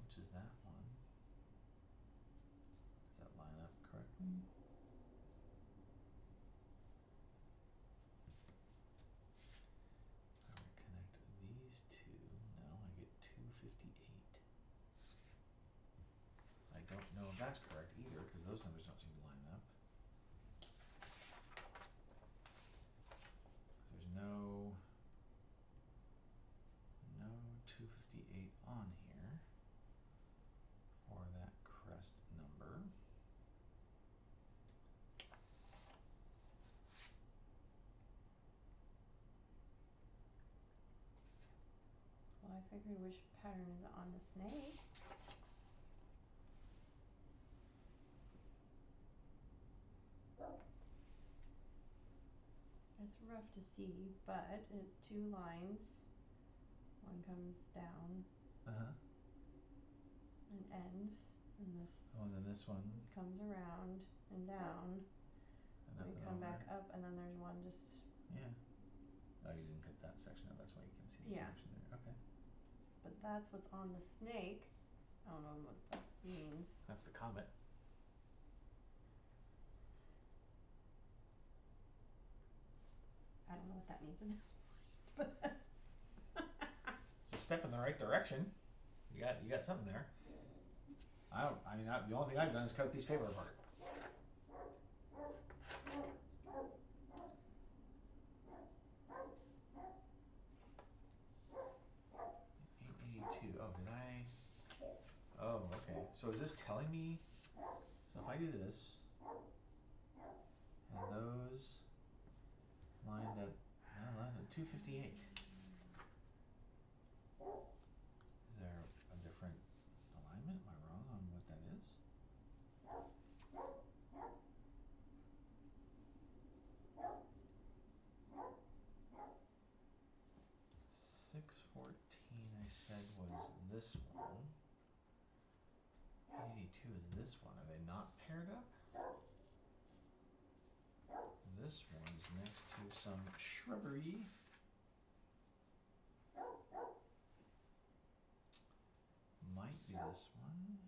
Which is that one? Does that line up correctly? I would connect these two. No, I get 258. I don't know if that's correct either, because those numbers don't seem to line up. There's no 258 on here for that crest number. Well, I figured which pattern is it on the snake. It's rough to see, but two lines. One comes down and ends, and this Oh, and then this one. comes around and down. And We and come over. back up, and then there's one just. Yeah. Oh, you didn't cut that section out. That's why you can see the Yeah. connection there. Okay. But that's what's on the snake. I don't know what that means. That's the comet. I don't know what that means in this point, but that's. It's a step in the right direction. You got something there. The only thing I've done is cut a piece of paper apart. 882. Oh, did I? Oh, okay. So is this telling me? So if I do this, and those lined at 258. Is there a different alignment? Am I wrong on what that is? 614 I said was this one. 82 is this one. Are they not paired up? This one's next to some shrubbery. Might be this one.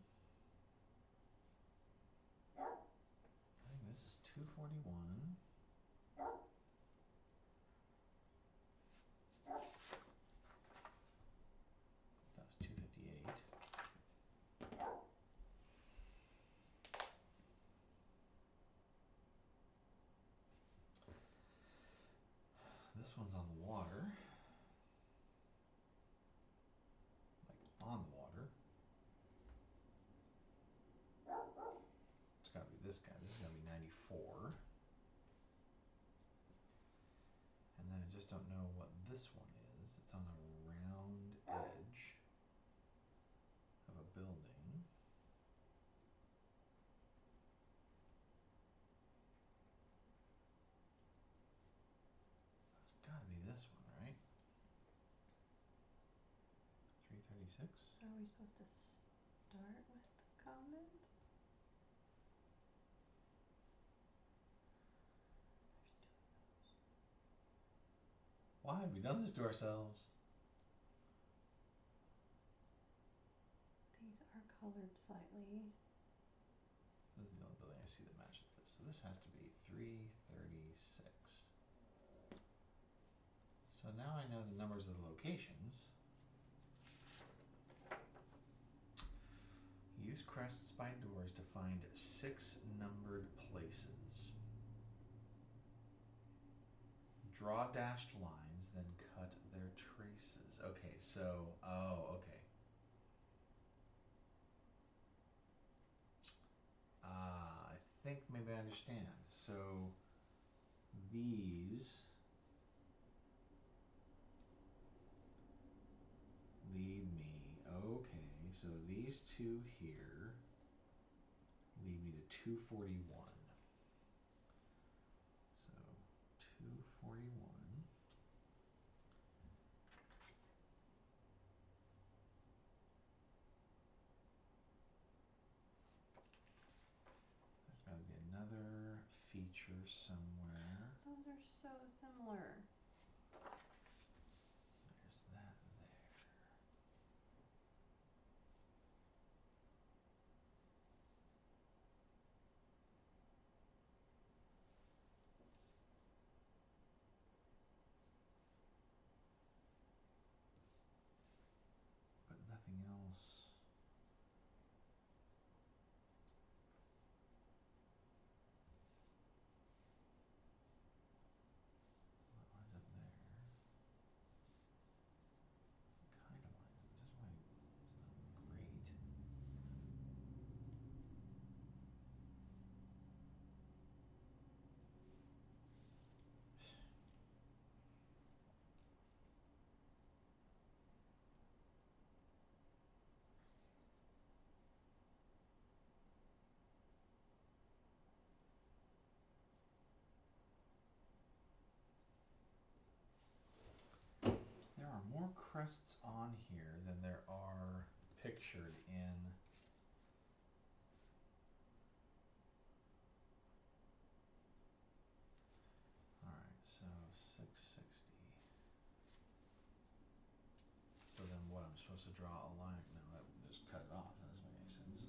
I think this is 241. That was 258. This one's on the water. Like on the water. It's gotta be this guy. This is gotta be 94. And then I just don't know what this one is. It's on a round edge of a building. It's gotta be this one, right? 336? So are we supposed to start with the comment? Why have we done this to ourselves? These are colored slightly. This is the only building I see that matches this. So this has to be 336. So now I know the numbers of the locations. Use crests by doors to find 6 numbered places. Draw dashed lines, then cut their traces. Okay, so, okay. I think maybe I understand. So, these lead me, okay, so these two here lead me to 241. So 241. There's gotta be another feature somewhere. Those are so similar. There's that there. But nothing else. What lines up there? Kind of lines up. Just why it's not great. There are more crests on here than there are pictured in draw a line. No, that would just cut it off. That doesn't make any sense.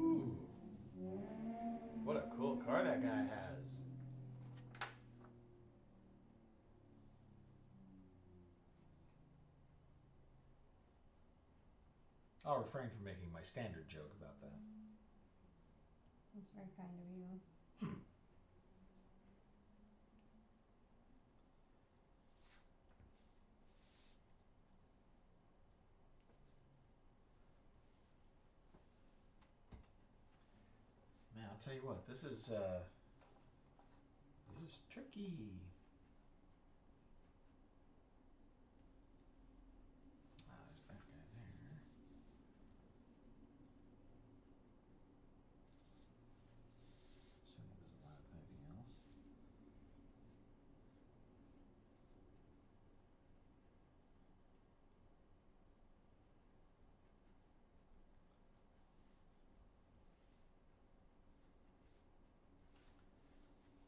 Ooh. What a cool car that guy has. I'll refrain from making my standard joke about that. That's very kind of you. Man, I'll tell you what, this is tricky. Ah, there's that guy there. Assuming it doesn't line up with anything else.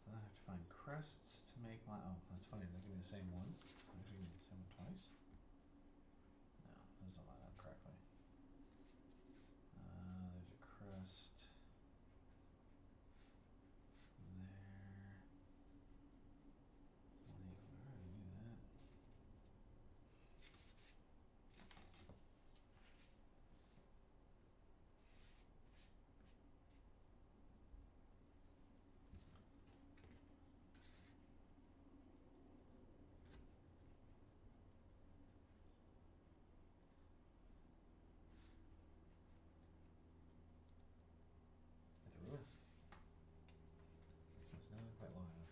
So I have to find crests to make my. Oh, that's funny. They're giving me the same one. Actually, give me the same one twice. No, those don't line up correctly. There's a crest there. One equal. I already knew that. Hit the ruler. It's not quite long enough.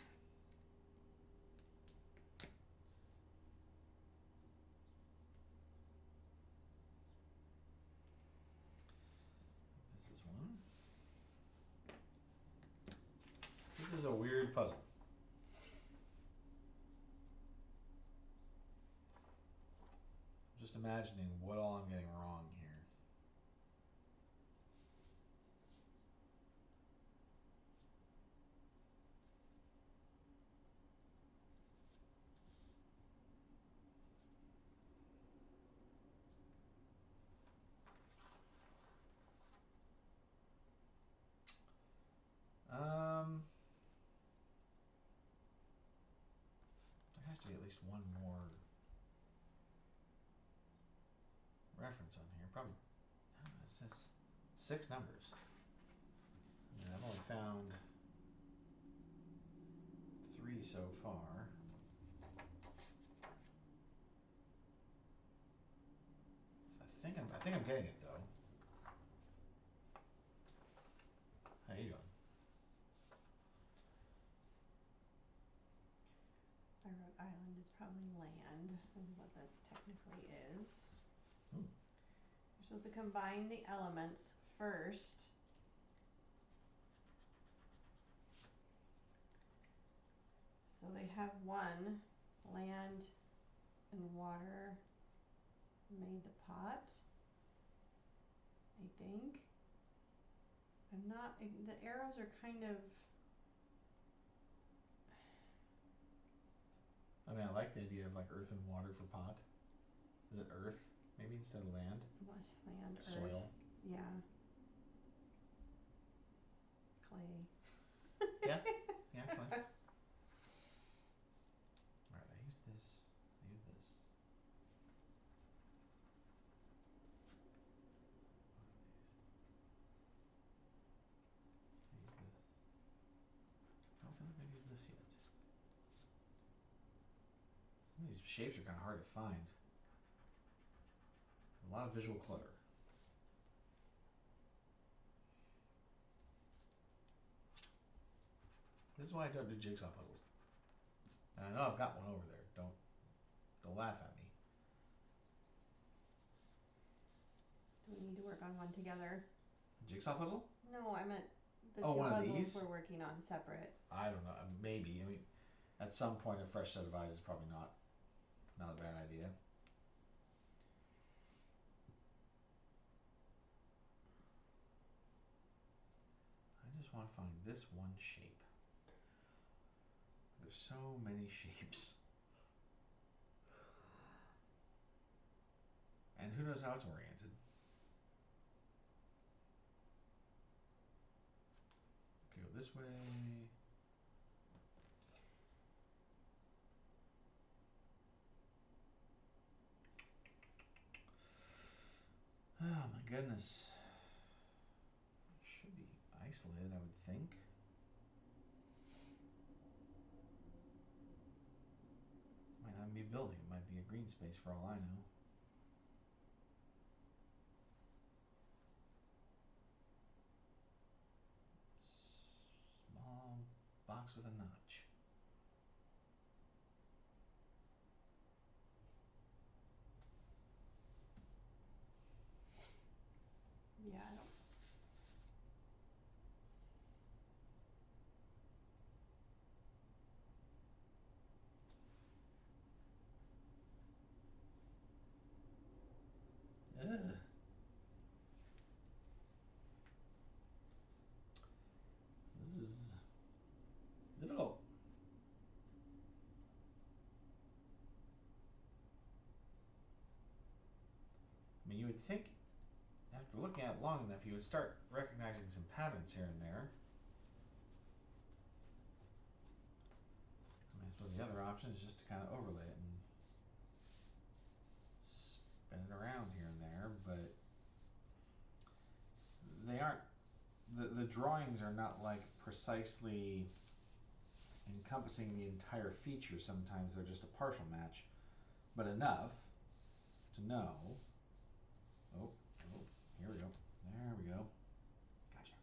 This is one. This is a weird puzzle. Just imagining what all I'm getting wrong here. There has to be at least one more reference on here. Probably, I don't know, it says 6 numbers. I mean, I've only found 3 so far. I think I'm getting it though. How you doing? I wrote island is probably land, is what that technically is. Hmm. You're supposed to combine the elements first. So they have one, land and water made the pot, I think. I'm not, the arrows are kind of, I mean, I like the idea of like earth and water for pot. Is it earth maybe instead of land? what, land, earth. Soil. Yeah. Clay. Yeah. Yeah. Fine. All right. I use this. I use this. I use this. I don't feel like I've used this yet. Some of these shapes are kind of hard to find. A lot of visual clutter. This is why I don't do jigsaw puzzles. And I know I've got one over there. Don't laugh at me. Do we need to work on one together? Jigsaw puzzle? No, I meant the Oh, two one of puzzles these? we're working on separate. I don't know. Maybe. I mean, at some point, a fresh set of eyes is probably not a bad idea. want to find this one shape. There's so many shapes. And who knows how it's oriented. Okay, go this way. Oh my goodness. It should be isolated, I would think. Might not be a building, it might be a green space for all I know. Small box with a notch. Yeah, I don't. Ugh. This is difficult. I mean, you would think after looking at it long enough, you would start recognizing some patterns here and there. I mean, I suppose the other option is just to kind of overlay it and spin it around here and there, but they aren't, the drawings are not like precisely encompassing the entire feature. Sometimes they're just a partial match, but enough to know. Oh, here we go. There we go. Gotcha.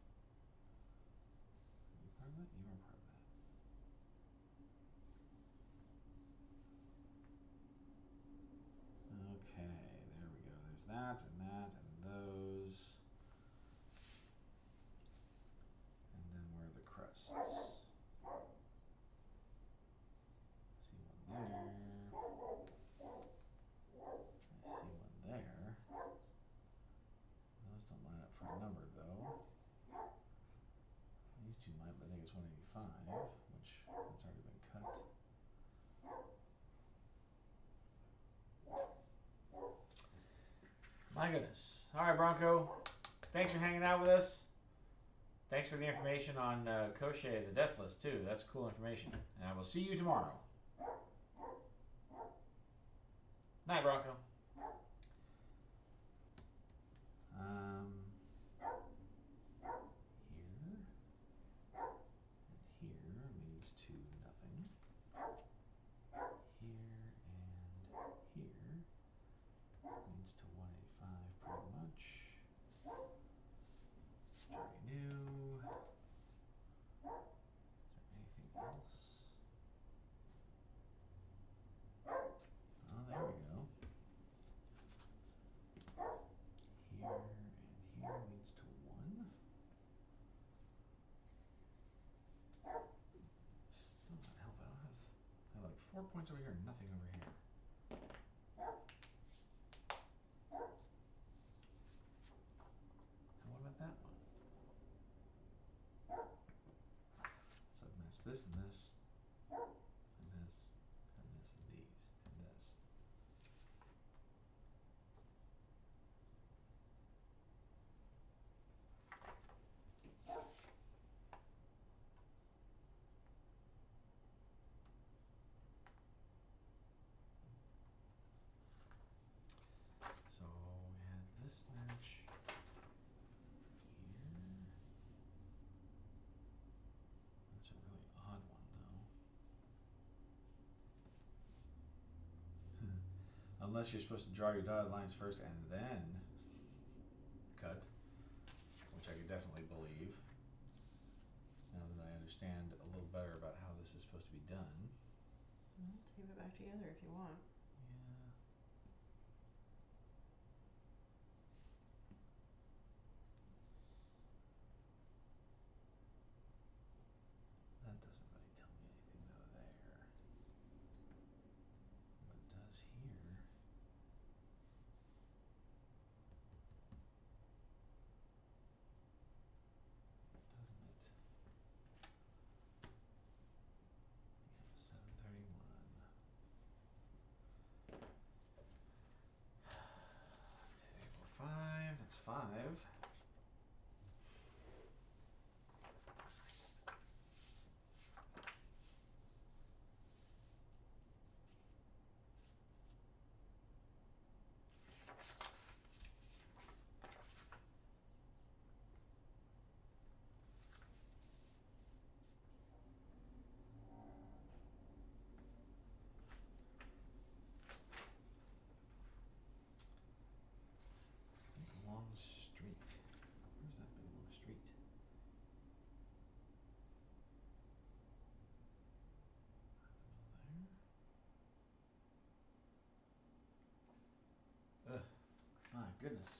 You part of that? You are part of that. Okay, there we go. There's that and those. And then where are the crusts? See one there. I see one there. Those don't line up for a number though. These two might, but I think it's 185, which it's already been cut. My goodness. All right, Bronco. Thanks for hanging out with us. Thanks for the information on Koschei the Deathless too. That's cool information. And I will see you tomorrow. Night, Bronco. Here and here leads to nothing. Here and here leads to 185 pretty much. Very new. Is there anything else? Oh, there we go. Here and here leads to 1. Still not helping. I have like 4 points over here and nothing over here. And what about that one? So I've matched this and this, and this, and this, and these, and this. So we had this match here. That's a really odd one though. Unless you're supposed to draw your dotted lines first and then cut, which I could definitely believe, now that I understand a little better about how this is supposed to be done. Tape it back together if you want. Yeah. That doesn't really tell me anything though there. What it does here. Doesn't it? Long street. Where's that big long street? There. Ugh. My goodness.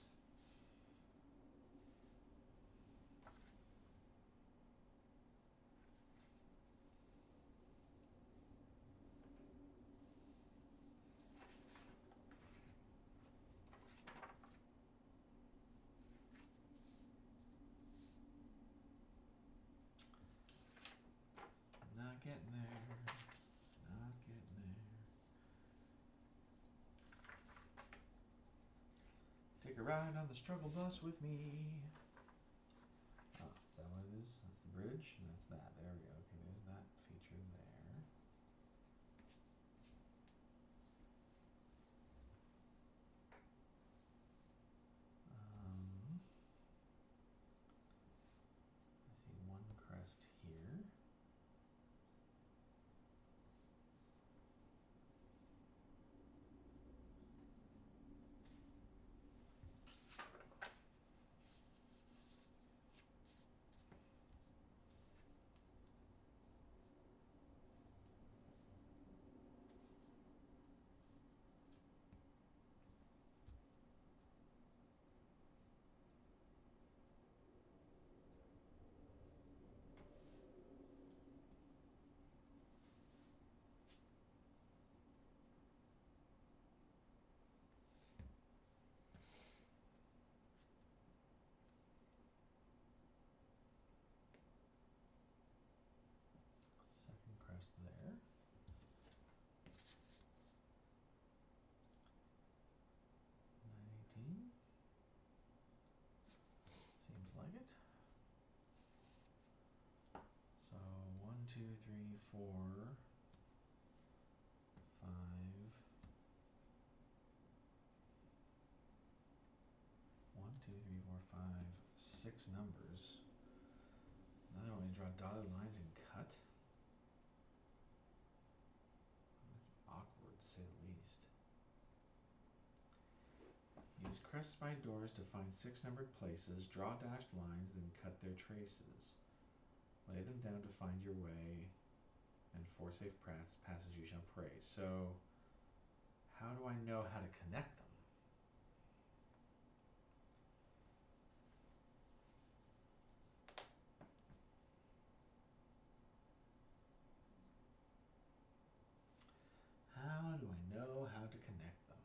Not getting there. Not getting there. Take a ride on the struggle bus with me. Oh, is that what it is? That's the bridge? And that's that. There we go. Okay, there's that feature there. I see one crest here. Second crest there. 918. Seems like it. So 1, 2, 3, 4, 5. 1, 2, 3, 4, 5, 6 numbers. Now I want to draw dotted lines and cut. That's awkward to say the least. Use crests by doors to find 6 numbered places, draw dashed lines, then cut their traces. Lay them down to find your way, and for safe passage you shall pray. So, how do I know how to connect them? How do I know how to connect them?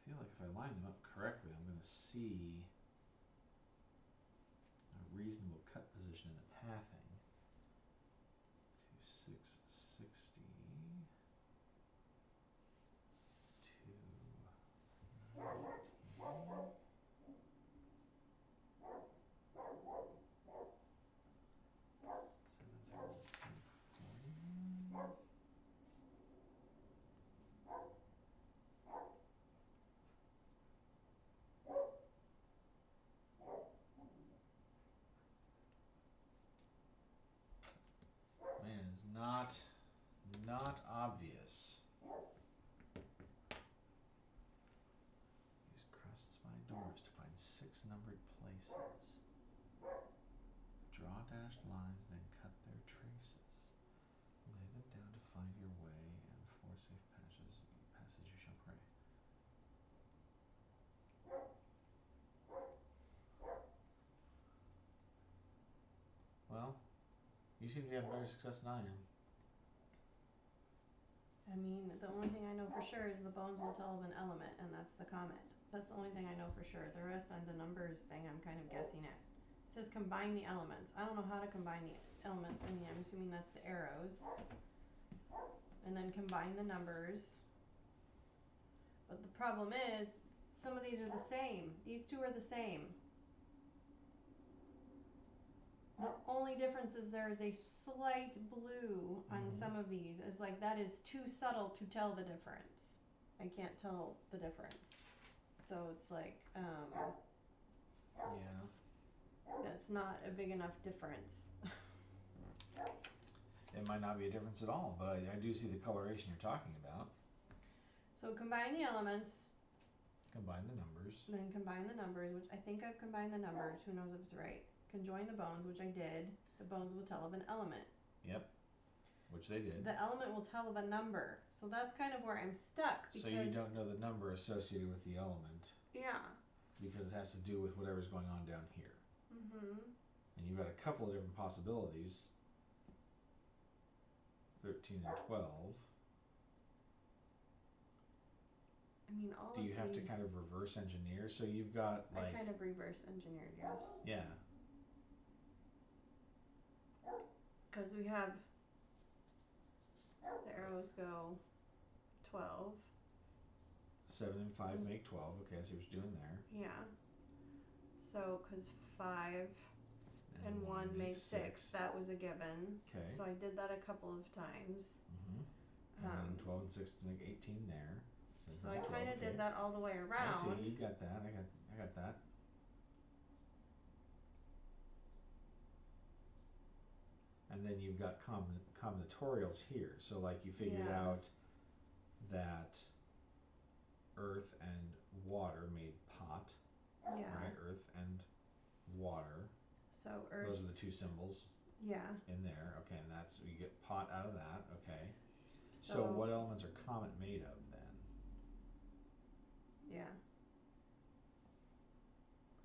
I feel like if I line them up correctly, I'm going to see a reasonable cut position in the pathing. 2, 6, 60. 2, 19. 7, 30, 40. Man, it's not obvious. Use crests by doors to find 6 numbered places. Draw dashed lines, then cut their traces. You seem to have better success than I am. I mean, the only thing I know for sure is the bones will tell of an element, and that's the comment. That's the only thing I know for sure. The rest on the numbers thing, I'm kind of guessing at. It says combine the elements. I don't know how to combine the elements. I mean, I'm assuming that's the arrows. And then combine the numbers. But the problem is, some of these are the same. These two are the same. The only difference is there is a slight blue on some of these. It's like that is too subtle to tell the difference. I can't tell the difference. So it's like, Yeah. that's not a big enough difference. It might not be a difference at all, but I do see the coloration you're talking about. So combine the elements, Combine the numbers. then combine the numbers, which I think I've combined the numbers. Who knows if it's right. Conjoin the bones, which I did. The bones will tell of an element. Yep. Which they did. The element will tell of a number. So that's kind of where I'm stuck. Because, So you don't know the number associated with the element yeah. because it has to do with whatever's going on down here. Mm-hmm. And you've got a couple of different possibilities. 13 and 12. I mean, all Do you of have to these, kind of reverse engineer? So you've got like, I kind of reverse engineered, yes. yeah, Because we have the arrows go 12. 7 and 5 make 12. Okay, I see what you're doing there. Yeah. So, because 5 and 1 made 6. That was a given. Okay. So I did that a couple of times. Mm-hmm. And then 12 and 6 to make 18 there. So I kind of did that all the way around. I see, you got that. I got that. And then you've got combinatorials here. So like you figured Yeah. out that earth and water made pot, Yeah. right? Earth and water. So earth. Those are the two symbols Yeah. in there. Okay, and that's, you get pot out of that. Okay. So what elements are comet made of then? Yeah.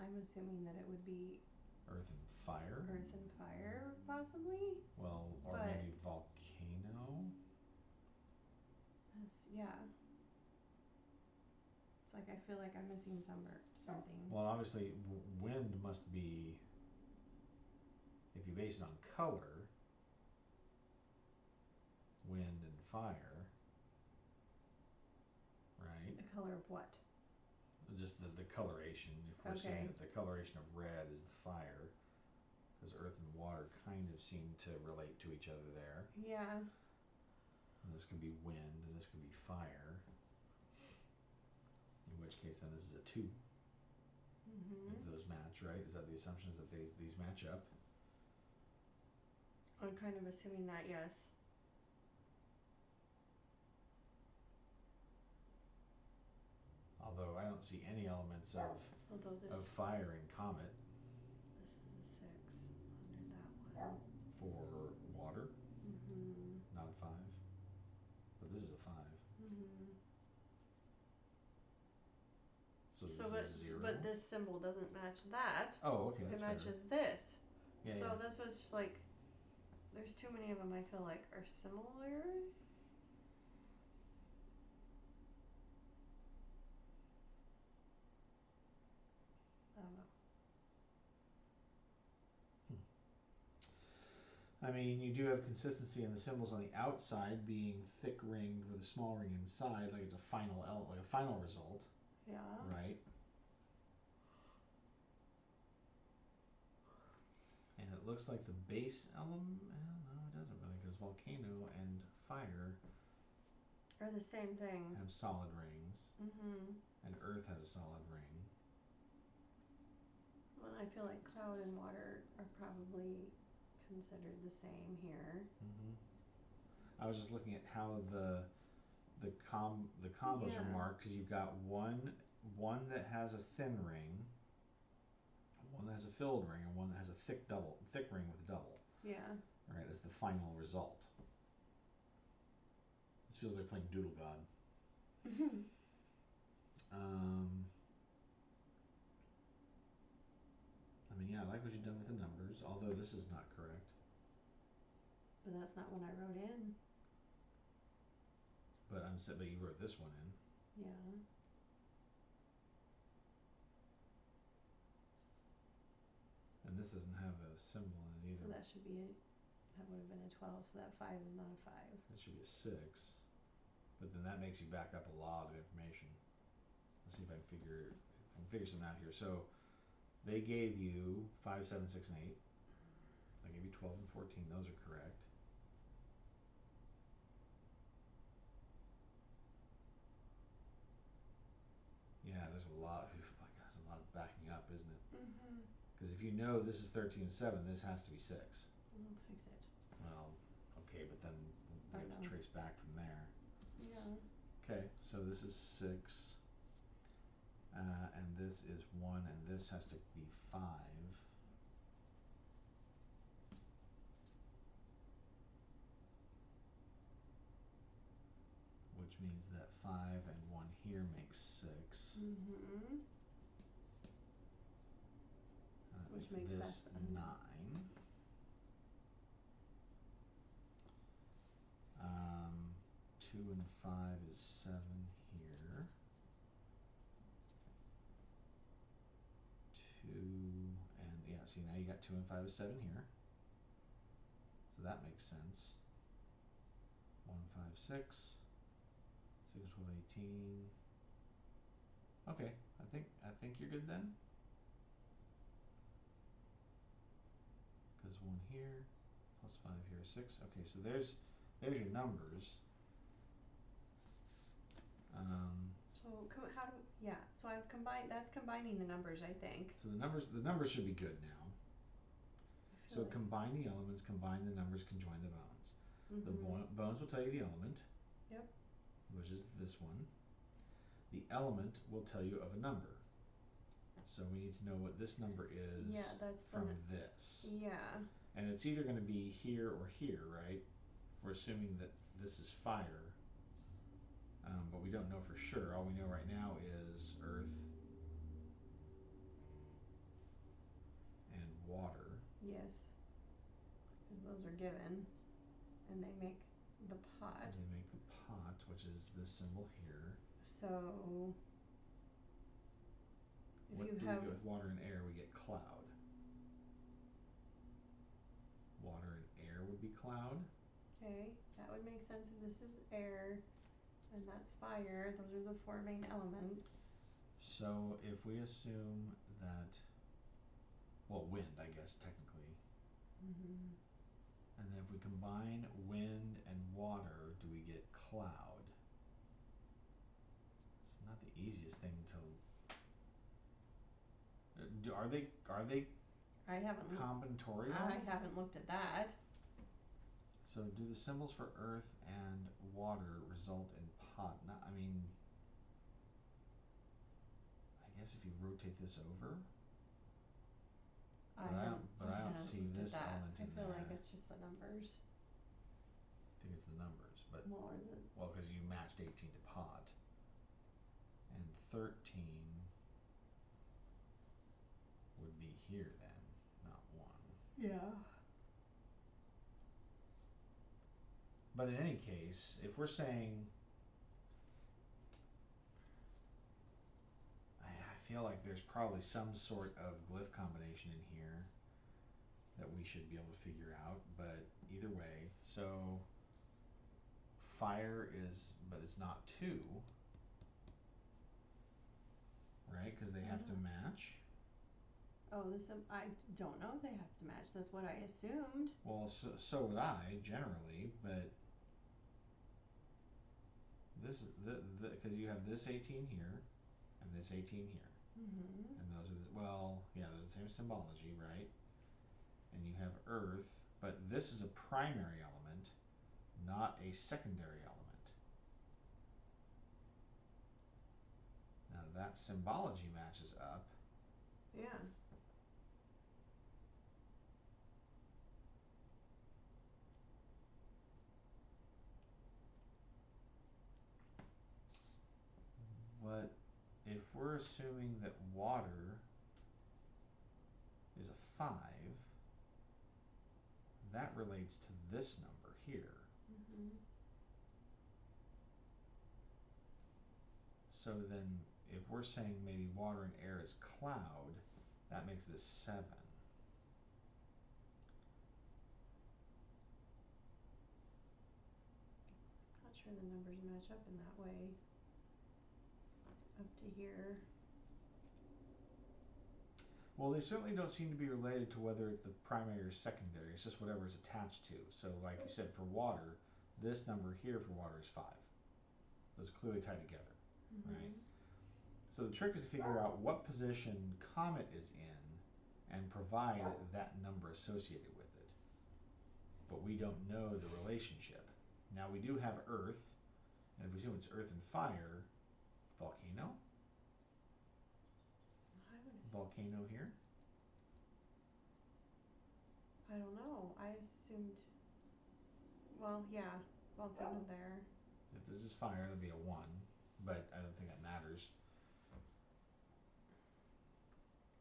I'm assuming that it would be Earth and fire? earth and fire, possibly. Well, or But- maybe volcano? That's, yeah. It's like I feel like I'm missing something. Well, obviously, wind must be, if you base it on color, wind and fire, right? The color of what? Just the coloration. If we're saying Okay. that the coloration of red is the fire, because earth and water kind of seem to relate to each other there. Yeah. And this could be wind, and this could be fire. In which case, then this is a 2. Mhm. If those match, right? Is that the assumption is that these match up? I'm kind of assuming that, yes. Although I don't see any elements Although this of fire in comet this is a 6 under that one. for water, Mhm. not a 5. But this is a 5. Mhm. So this So, is but 0. but this symbol doesn't match that. Oh, okay, It that's matches fair. this. Yeah, So yeah. this was like, there's too many of them. I feel like are similar. I don't know. I mean, you do have consistency in the symbols on the outside being thick ringed with a small ring inside, like it's a final like a final result, Yeah. right? And it looks like the base element. Well, no, it doesn't really, because volcano and fire Or the same thing. have solid rings, Mhm. and earth has a solid ring. Well, I feel like cloud and water are probably considered the same here. Mm-hmm. I was just looking at how the combos are Yeah. marked, because you've got one that has a thin ring, one that has a filled ring, and one that has a thick ring with a double. Yeah. Right, as the final result. This feels like playing Doodle God. I mean, yeah, I like what you've done with the numbers, although this is not correct. But that's not one I wrote in. But but you wrote this one in. Yeah. And this doesn't have a symbol in it So either. that should be that would have been a 12, so that 5 is not a 5. It should be a 6. But then that makes you back up a lot of information. Let's see if I can figure something out here. So they gave you 5, 7, 6, and 8. They gave you 12 and 14. Those are correct. Yeah, there's a lot. Oh my God, there's a lot of backing up, isn't it? Mm-hmm. Because if you know this is 13 and 7, this has to be 6. We'll fix it. Well, okay, but then we I have to know. trace back from there. Yeah. Okay, so this is 6, and this is 1, and this has to be 5. Which means that 5 and 1 here makes 6. Mm-hmm. Which makes this that a 9. 2 and 5 is 7 here. 2 and yeah, see now you got 2 and 5 is 7 here. So that makes sense. 1, 5, 6. 6, 12, 18. Okay, I think you're good then. Because 1 here plus 5 here is 6. Okay, so there's your numbers. So how do so I've combined. That's combining the numbers, I think. So the numbers should be good now. I So feel like- combine the elements, combine the numbers, conjoin the bones. The bones will tell you the element. Yep. Which is this one. The element will tell you of a number. So we need to know what this number is Yeah, that's from the. this. Yeah. And it's either going to be here or here, right? We're assuming that this is fire. But we don't know for sure. All we know right now is earth and water. Yes. Because those are given, and they make the pot. And they make the pot, which is this symbol here. So. If What you do have. we get with water and air? We get cloud. Water and air would be cloud. Okay, that would make sense if this is air, and that's fire. Those are the 4 main elements. So if we assume that, well, wind, I guess, technically. Mm-hmm. And then if we combine wind and water, do we get cloud? It's not the easiest thing to. Are they I haven't. combinatorial? I haven't looked at that. So do the symbols for earth and water result in pot? No, I mean, I guess if you rotate this over. I But I haven't. don't see looked at this that. element in I feel like there. it's just the numbers. I think it's the numbers, but More than. well, because you matched 18 to pot, and 13 would be here then, not 1. Yeah. But in any case, if we're saying, I feel like there's probably some sort of glyph combination in here that we should be able to figure out, but either way, so fire is, but it's not 2, right? Because they have to match. Oh, I don't know if they have to match. That's what I assumed. Well, so would I generally, but this is because you have this 18 here and this 18 here, Mm-hmm. and those are they're the same symbology, right? And you have earth, but this is a primary element, not a secondary element. Now that symbology matches up. Yeah. What if we're assuming that water is a 5? That relates to this number. So then, if we're saying maybe water and air is cloud, that makes this 7. Not sure the numbers match up in that way. Up to here. Well, they certainly don't seem to be related to whether it's the primary or secondary. It's just whatever it's attached to. So, like you said, for water, this number here for water is 5. Those clearly tied together, right? So the trick is to figure out what position comet is in and provide that number associated with it. But we don't know the relationship. Now we do have Earth, and if we assume it's Earth and fire, volcano? Volcano here? I don't know. I assumed. Well, yeah, volcano there. If this is fire, that'd be a 1, but I don't think that matters.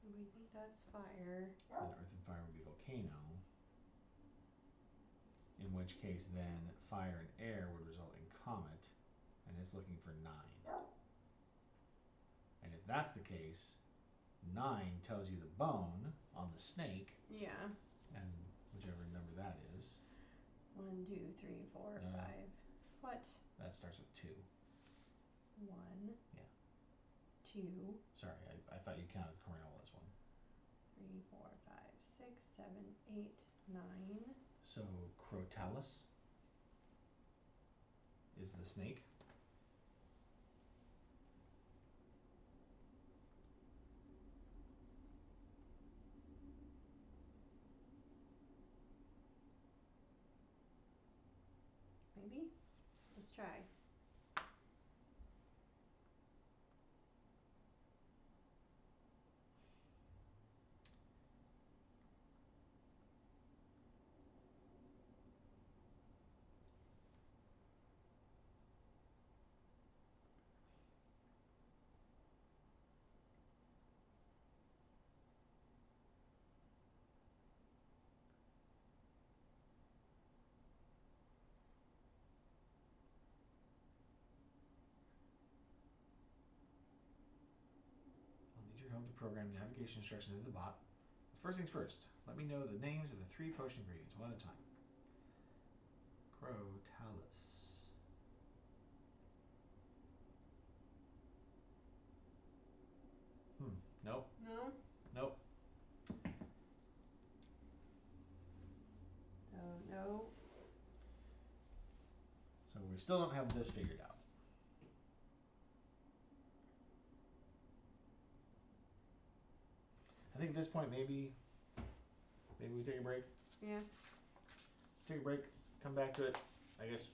We think that's fire. Then Earth and fire would be volcano. In which case, then fire and air would result in comet, and it's looking for 9. And if that's the case, 9 tells you the bone on the snake, Yeah. and whichever number that is. 1, 2, 3, 4, 5. What? That starts with 2. 1. Yeah. 2. Sorry, I thought you counted Coriola as 1. 3, 4, 5, 6, 7, 8, 9. So Crotalus is the snake. Maybe? Let's try. I'll need your help to program navigation instructions into the bot. First things first, let me know the names of the 3 potion ingredients one at a time. Crotalus. Nope. No? Nope. No. So we still don't have this figured out. I think at this point maybe we take a break. Yeah. Take a break, come back to it, I guess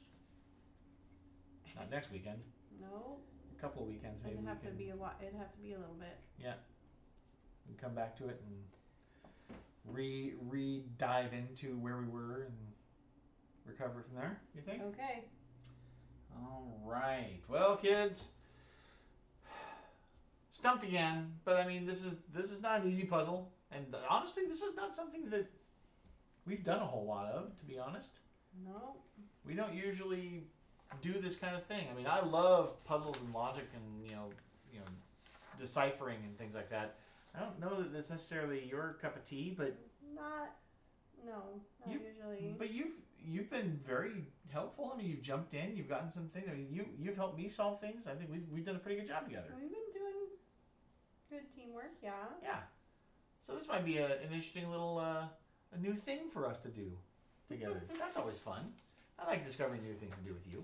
not next weekend. No. A couple of weekends maybe. It'd have to be a while. It'd have to be a little bit. Yeah. We can come back to it and re dive into where we were and recover from there, you think? Okay. All right. Well, kids, stumped again, but I mean, this is not an easy puzzle, and honestly, this is not something that we've done a whole lot of, to be honest. No. We don't usually do this kind of thing. I mean, I love puzzles and logic and you know deciphering and things like that. I don't know that that's necessarily your cup of tea, but Not usually. But you've been very helpful. I mean, you've jumped in, you've gotten some things. I mean, you've helped me solve things. I think we've done a pretty good job together. We've been doing good teamwork, yeah. Yeah. So this might be an interesting little a new thing for us to do together. That's always fun. I like discovering new things to do with you.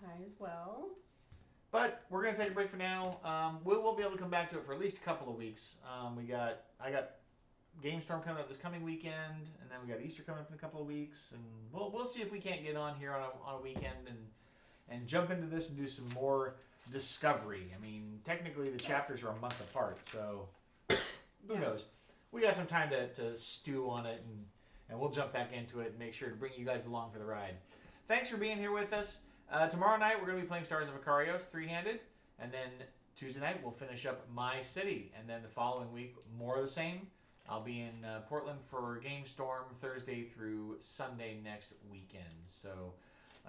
I as well. But we're gonna take a break for now. We won't be able to come back to it for at least a couple of weeks. I got Game Storm coming up this coming weekend, and then we got Easter coming up in a couple of weeks, and we'll see if we can't get on here on a weekend and jump into this and do some more discovery. I mean, technically the chapters are a month apart, so who knows? We got some time to stew on it, and we'll jump back into it and make sure to bring you guys along for the ride. Thanks for being here with us. Tomorrow night we're going to be playing Stars of Ikarios 3-handed, and then Tuesday night we'll finish up My City, and then the following week more of the same. I'll be in Portland for Game Storm Thursday through Sunday next weekend. So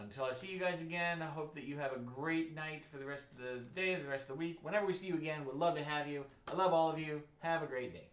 until I see you guys again, I hope that you have a great night for the rest of the day, the rest of the week. Whenever we see you again, we'd love to have you. I love all of you. Have a great day.